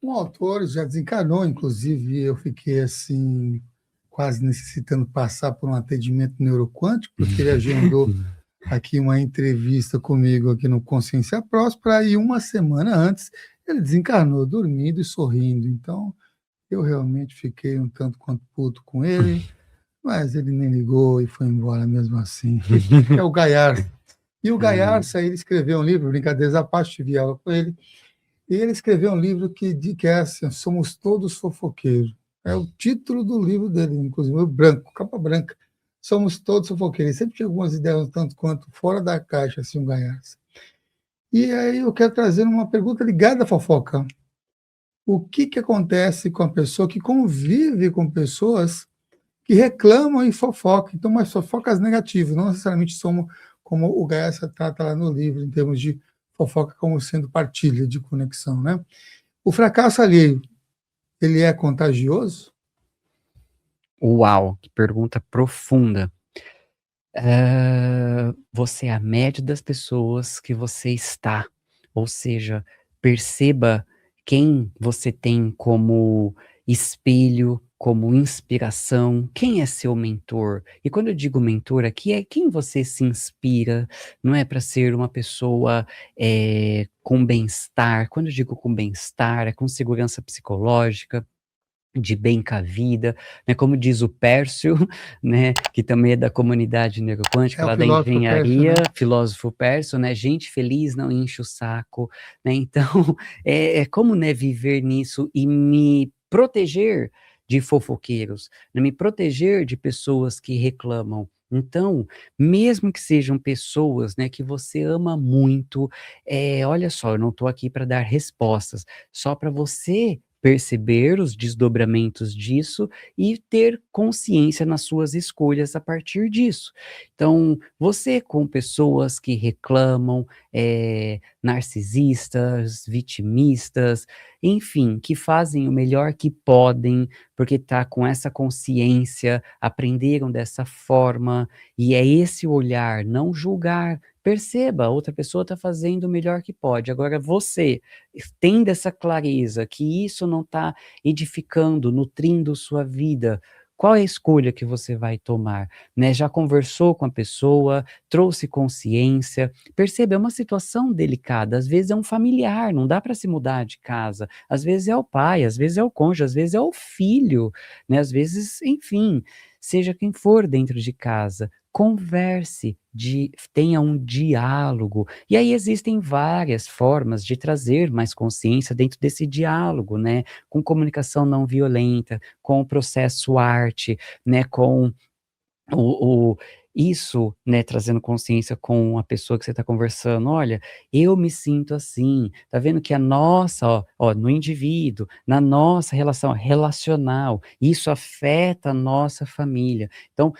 Um autor já desencarnou, inclusive eu fiquei assim, quase necessitando passar por um atendimento neuroquântico, porque ele agendou aqui uma entrevista comigo aqui no Consciência Próspera, e uma semana antes ele desencarnou, dormindo e sorrindo. Então, eu realmente fiquei um tanto quanto puto com ele, mas ele nem ligou e foi embora mesmo assim. É o Gaiarsa. E o Gaiarsa, ele escreveu um livro, Brincadeiras à Parte, tive aula com ele, e ele escreveu um livro que é assim, Somos Todos Fofoqueiros. É o título do livro dele, inclusive, branco, capa branca. Somos todos fofoqueiros. Ele sempre tinha algumas ideias um tanto quanto fora da caixa, assim, um Gaiarsa. E aí eu quero trazer uma pergunta ligada à fofoca. O que acontece com a pessoa que convive com pessoas que reclamam e fofocam? Então, mas fofocas negativas, não necessariamente somos como o Gaiarsa trata lá no livro, em termos de fofoca como sendo partilha de conexão, né? O fracasso alheio, ele é contagioso? Uau, que pergunta profunda. Você é a média das pessoas que você está, ou seja, perceba quem você tem como espelho, como inspiração, quem é seu mentor. E quando eu digo mentor aqui, é quem você se inspira, não é para ser uma pessoa com bem-estar. Quando eu digo com bem-estar, é com segurança psicológica, de bem com a vida, né, como diz o Pércio, né, que também é da comunidade neuroquântica, É o lá da filósofo Pércio, engenharia, né? filósofo Pércio, né, gente feliz não enche o saco, né, então, é como, né, viver nisso e me proteger de fofoqueiros, né, me proteger de pessoas que reclamam. Então, mesmo que sejam pessoas, né, que você ama muito, olha só, eu não estou aqui para dar respostas, só para você perceber os desdobramentos disso e ter consciência nas suas escolhas a partir disso. Então, você com pessoas que reclamam, narcisistas, vitimistas, enfim, que fazem o melhor que podem, porque tá com essa consciência, aprenderam dessa forma, e é esse o olhar, não julgar. Perceba, a outra pessoa está fazendo o melhor que pode. Agora você, tendo essa clareza que isso não está edificando, nutrindo sua vida, qual é a escolha que você vai tomar? Né? Já conversou com a pessoa, trouxe consciência, perceba, é uma situação delicada, às vezes é um familiar, não dá para se mudar de casa, às vezes é o pai, às vezes é o cônjuge, às vezes é o filho, né? Às vezes, enfim, seja quem for dentro de casa, converse, tenha um diálogo. E aí existem várias formas de trazer mais consciência dentro desse diálogo, né? Com comunicação não violenta, com o processo arte, né? Com o isso, né, trazendo consciência com a pessoa que você está conversando, olha, eu me sinto assim, tá vendo que a nossa, no indivíduo, na nossa relação relacional, isso afeta a nossa família. Então,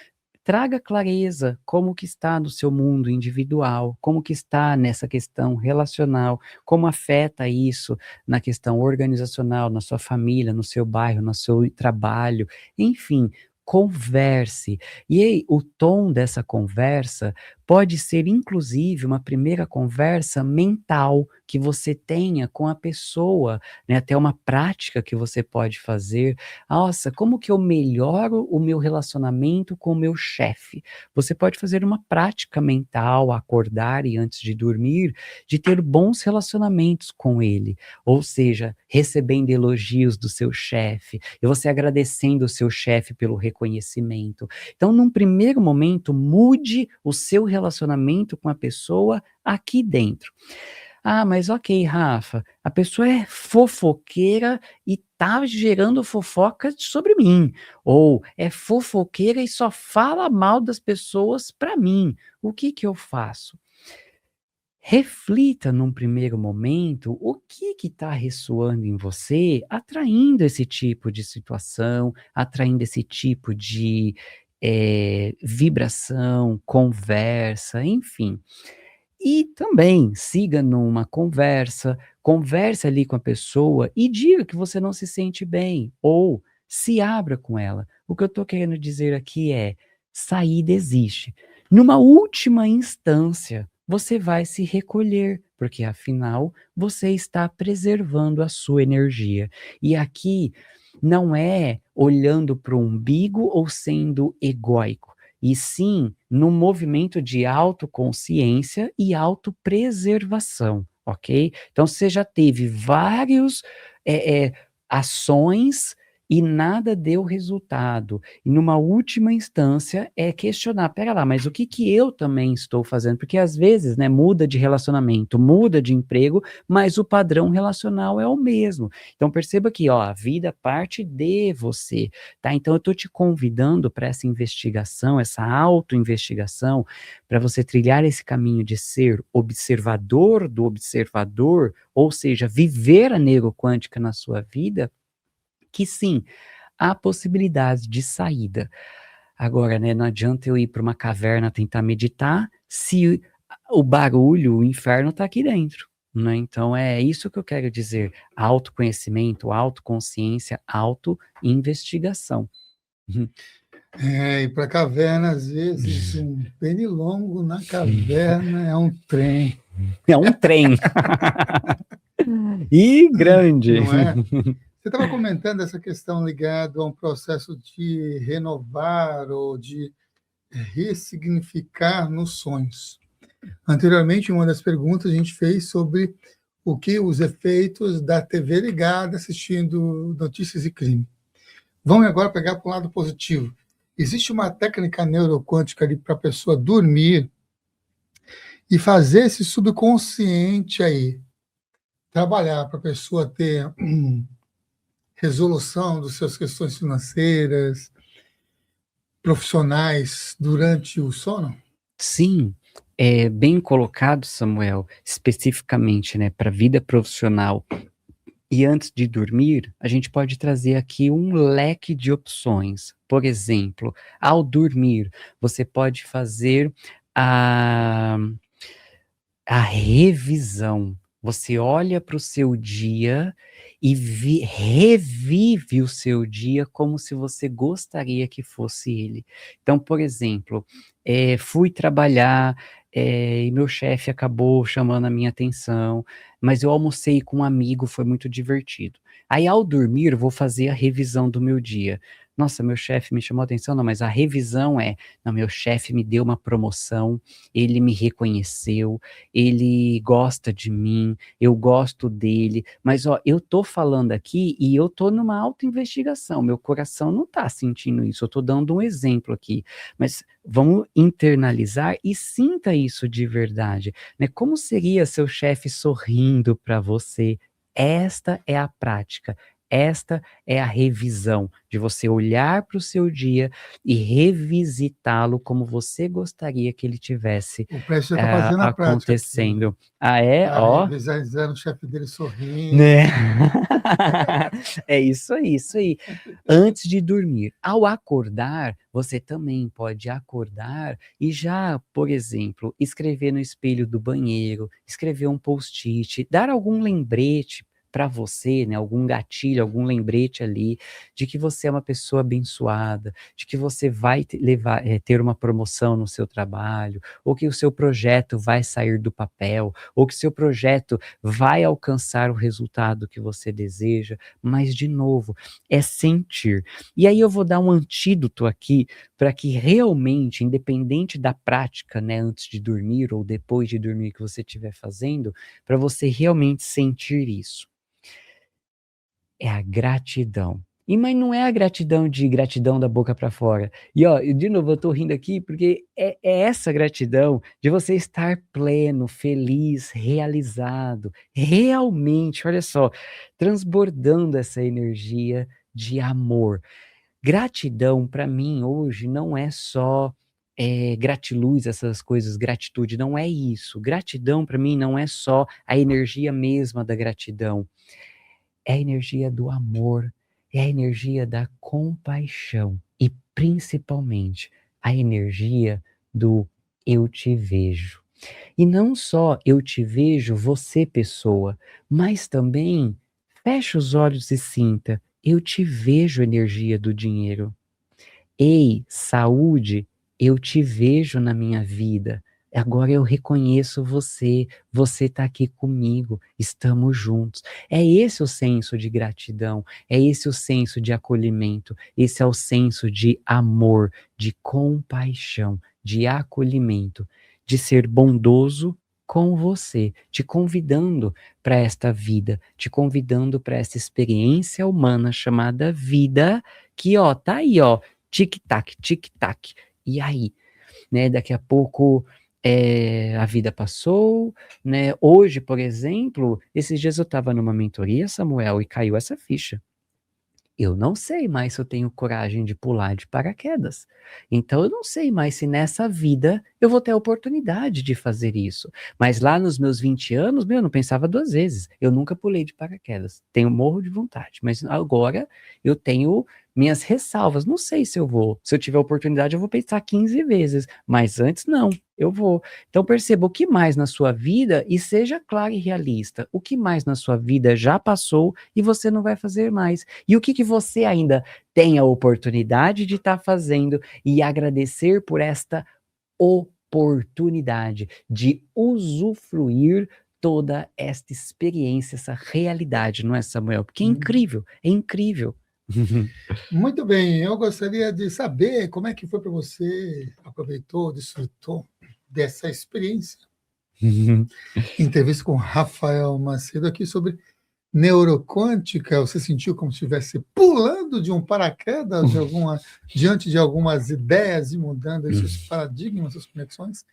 traga clareza como que está no seu mundo individual, como que está nessa questão relacional, como afeta isso na questão organizacional, na sua família, no seu bairro, no seu trabalho, enfim, converse. E aí, o tom dessa conversa pode ser, inclusive, uma primeira conversa mental que você tenha com a pessoa, né? Até uma prática que você pode fazer. Nossa, como que eu melhoro o meu relacionamento com o meu chefe? Você pode fazer uma prática mental, acordar e antes de dormir, de ter bons relacionamentos com ele. Ou seja, recebendo elogios do seu chefe, e você agradecendo o seu chefe pelo reconhecimento. Então, num primeiro momento, mude o seu relacionamento com a pessoa aqui dentro. Ah, mas ok, Rafa, a pessoa é fofoqueira e tá gerando fofoca sobre mim. Ou é fofoqueira e só fala mal das pessoas para mim. O que que eu faço? Reflita num primeiro momento o que está ressoando em você, atraindo esse tipo de situação, atraindo esse tipo de vibração, conversa, enfim. E também siga numa conversa, converse ali com a pessoa e diga que você não se sente bem, ou se abra com ela. O que eu estou querendo dizer aqui é: saída existe. Numa última instância, você vai se recolher, porque afinal você está preservando a sua energia. E aqui não é olhando para o umbigo ou sendo egóico, e sim no movimento de autoconsciência e autopreservação, ok? Então você já teve vários ações e nada deu resultado. E numa última instância é questionar, pera lá, mas o que que eu também estou fazendo? Porque às vezes, né, muda de relacionamento, muda de emprego, mas o padrão relacional é o mesmo. Então perceba que, ó, a vida parte de você, tá? Então eu estou te convidando para essa investigação, essa autoinvestigação, para você trilhar esse caminho de ser observador do observador, ou seja, viver a neuroquântica na sua vida, que sim, há possibilidades de saída. Agora, né, não adianta eu ir para uma caverna tentar meditar se o barulho, o inferno está aqui dentro, né? Então é isso que eu quero dizer: autoconhecimento, autoconsciência, autoinvestigação. E para caverna, às vezes, um pernilongo na caverna é um trem. É um trem. E grande. Não é? Você estava comentando essa questão ligada a um processo de renovar ou de ressignificar nos sonhos. Anteriormente, uma das perguntas a gente fez sobre o que os efeitos da TV ligada assistindo notícias e crime. Vamos agora pegar para o lado positivo. Existe uma técnica neuroquântica ali para a pessoa dormir e fazer esse subconsciente aí trabalhar para a pessoa ter resolução das suas questões financeiras, profissionais durante o sono? Sim, é bem colocado, Samuel, especificamente, né, para a vida profissional. E antes de dormir, a gente pode trazer aqui um leque de opções. Por exemplo, ao dormir, você pode fazer a, a revisão. Você olha para o seu dia e revive o seu dia como se você gostaria que fosse ele. Então, por exemplo, fui trabalhar, e meu chefe acabou chamando a minha atenção, mas eu almocei com um amigo, foi muito divertido. Aí, ao dormir, eu vou fazer a revisão do meu dia. Nossa, meu chefe me chamou a atenção, não, mas a revisão não, meu chefe me deu uma promoção, ele me reconheceu, ele gosta de mim, eu gosto dele, mas ó, eu tô falando aqui e eu tô numa autoinvestigação, meu coração não tá sentindo isso, eu tô dando um exemplo aqui, mas vamos internalizar e sinta isso de verdade, né? Como seria seu chefe sorrindo para você? Esta é a prática. Esta é a revisão, de você olhar para o seu dia e revisitá-lo como você gostaria que ele tivesse O Prestes já está fazendo a prática aqui. acontecendo. Ah, é? Está Ó, visualizando o chefe dele sorrindo. né? É isso aí, isso aí. Antes de dormir. Ao acordar, você também pode acordar e já, por exemplo, escrever no espelho do banheiro, escrever um post-it, dar algum lembrete para você, né, algum gatilho, algum lembrete ali de que você é uma pessoa abençoada, de que você vai ter uma promoção no seu trabalho, ou que o seu projeto vai sair do papel, ou que o seu projeto vai alcançar o resultado que você deseja, mas, de novo, é sentir. E aí eu vou dar um antídoto aqui para que realmente, independente da prática, né, antes de dormir ou depois de dormir que você estiver fazendo, para você realmente sentir isso. É a gratidão. Mas não é a gratidão de gratidão da boca para fora. E ó, de novo, eu tô rindo aqui porque é essa gratidão de você estar pleno, feliz, realizado, realmente, olha só, transbordando essa energia de amor. Gratidão para mim hoje não é só gratiluz, essas coisas, gratitude, não é isso. Gratidão para mim não é só a energia mesma da gratidão. É a energia do amor, é a energia da compaixão e, principalmente, a energia do eu te vejo. E não só eu te vejo, você pessoa, mas também feche os olhos e sinta, eu te vejo energia do dinheiro. Ei, saúde, eu te vejo na minha vida. Agora eu reconheço você, você está aqui comigo, estamos juntos. É esse o senso de gratidão, é esse o senso de acolhimento, esse é o senso de amor, de compaixão, de acolhimento, de ser bondoso com você, te convidando para esta vida, te convidando para essa experiência humana chamada vida, que ó, tá aí, ó, tic-tac, tic-tac. E aí, né, daqui a pouco a vida passou, né? Hoje, por exemplo, esses dias eu estava numa mentoria, Samuel, e caiu essa ficha. Eu não sei mais se eu tenho coragem de pular de paraquedas. Então eu não sei mais se nessa vida eu vou ter a oportunidade de fazer isso. Mas lá nos meus 20 anos, eu não pensava duas vezes. Eu nunca pulei de paraquedas. Tenho morro de vontade. Mas agora eu tenho minhas ressalvas. Não sei se eu vou. Se eu tiver oportunidade, eu vou pensar 15 vezes. Mas antes, não. Eu vou. Então perceba o que mais na sua vida e seja claro e realista. O que mais na sua vida já passou e você não vai fazer mais. E o que você ainda tem a oportunidade de estar fazendo e agradecer por esta oportunidade de usufruir toda esta experiência, essa realidade, não é, Samuel? Porque é incrível, é incrível. Muito bem, eu gostaria de saber como é que foi para você, aproveitou, desfrutou dessa experiência. Entrevista com Rafael Macedo aqui sobre neuroquântica. Você sentiu como se estivesse pulando de um paraquedas diante de algumas ideias e mudando aí seus paradigmas, suas conexões?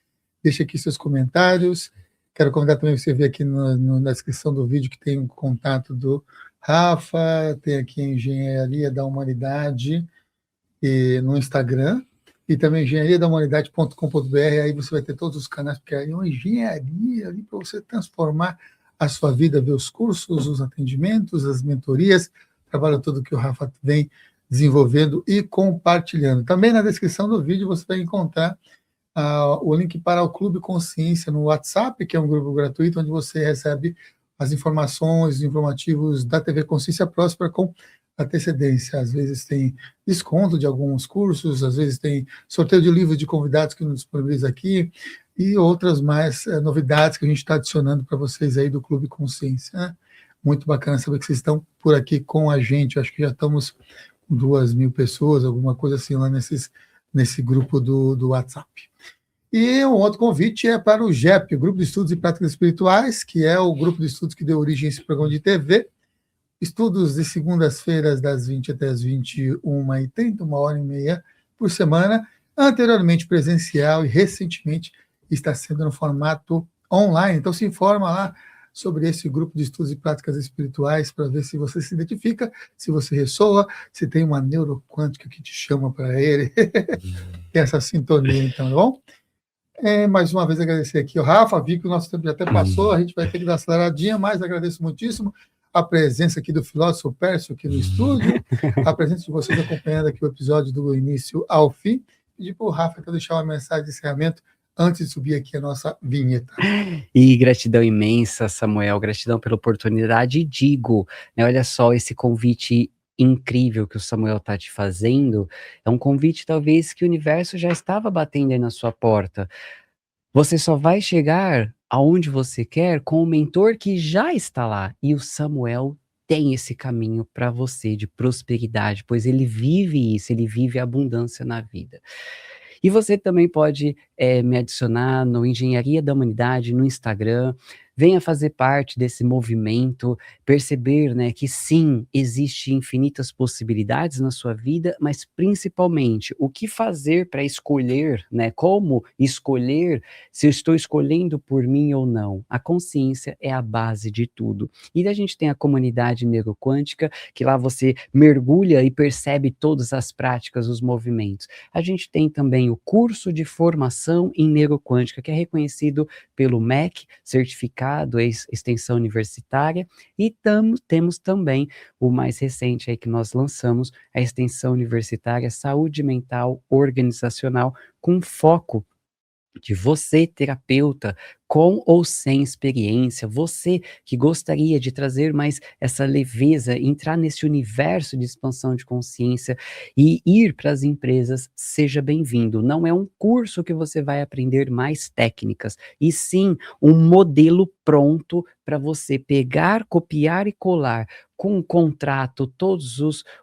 Deixa aqui seus comentários. Quero convidar também você ver aqui na descrição do vídeo que tem um contato do Rafa, tem aqui a Engenharia da Humanidade no Instagram, e também engenhariadahumanidade.com.br, aí você vai ter todos os canais, porque aí é uma engenharia ali para você transformar a sua vida, ver os cursos, os atendimentos, as mentorias, trabalho todo que o Rafa vem desenvolvendo e compartilhando. Também na descrição do vídeo você vai encontrar o link para o Clube Consciência no WhatsApp, que é um grupo gratuito, onde você recebe as informações, os informativos da TV Consciência Próspera com antecedência. Às vezes tem desconto de alguns cursos, às vezes tem sorteio de livros de convidados que nos disponibiliza aqui, e outras mais novidades que a gente está adicionando para vocês aí do Clube Consciência, né? Muito bacana saber que vocês estão por aqui com a gente. Acho que já estamos com 2.000 pessoas, alguma coisa assim lá nesse grupo do WhatsApp. E um outro convite é para o GEP, o Grupo de Estudos e Práticas Espirituais, que é o grupo de estudos que deu origem a esse programa de TV. Estudos de segundas-feiras, das 20 até as 21h30, 1h30 por semana, anteriormente presencial e recentemente está sendo no formato online. Então se informa lá sobre esse grupo de estudos e práticas espirituais para ver se você se identifica, se você ressoa, se tem uma neuroquântica que te chama para ele. Tem essa sintonia, então, tá bom? Mais uma vez agradecer aqui o Rafa, vi que o nosso tempo já até passou, a gente vai ter que dar uma aceleradinha, mas agradeço muitíssimo a presença aqui do filósofo Pércio aqui no estúdio, a presença de vocês acompanhando aqui o episódio do início ao fim, pedir para o Rafa deixar uma mensagem de encerramento antes de subir aqui a nossa vinheta. E gratidão imensa, Samuel, gratidão pela oportunidade. E digo, né, olha só esse convite incrível que o Samuel está te fazendo, é um convite talvez que o universo já estava batendo aí na sua porta. Você só vai chegar aonde você quer com o mentor que já está lá. E o Samuel tem esse caminho para você de prosperidade, pois ele vive isso, ele vive a abundância na vida. E você também pode me adicionar no Engenharia da Humanidade no Instagram. Venha fazer parte desse movimento, perceber, né, que sim, existe infinitas possibilidades na sua vida, mas principalmente o que fazer para escolher, né, como escolher se eu estou escolhendo por mim ou não. A consciência é a base de tudo. E a gente tem a comunidade neuroquântica, que lá você mergulha e percebe todas as práticas, os movimentos. A gente tem também o curso de formação em neuroquântica, que é reconhecido pelo MEC, certificado, extensão universitária, e temos também o mais recente aí que nós lançamos, a extensão universitária Saúde Mental Organizacional, com foco de você, terapeuta, com ou sem experiência, você que gostaria de trazer mais essa leveza, entrar nesse universo de expansão de consciência e ir para as empresas, seja bem-vindo. Não é um curso que você vai aprender mais técnicas, e sim um modelo pronto para você pegar, copiar e colar com um contrato, todos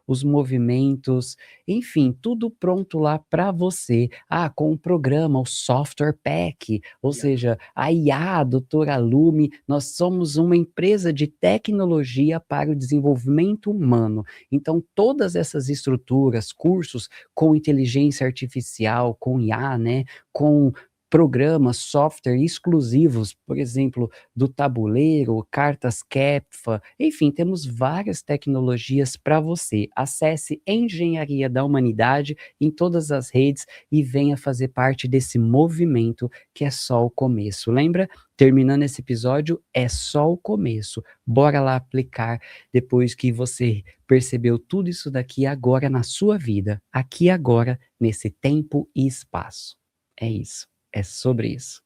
os movimentos, enfim, tudo pronto lá para você. Ah, com o programa, o software pack, ou seja, a IA, a doutora Lume, nós somos uma empresa de tecnologia para o desenvolvimento humano. Então, todas essas estruturas, cursos com inteligência artificial, com IA, né, com programas, software exclusivos, por exemplo, do tabuleiro, cartas Kepfa, enfim, temos várias tecnologias para você. Acesse Engenharia da Humanidade em todas as redes e venha fazer parte desse movimento que é só o começo. Lembra? Terminando esse episódio, é só o começo. Bora lá aplicar depois que você percebeu tudo isso daqui agora na sua vida, aqui agora, nesse tempo e espaço. É isso. É sobre isso.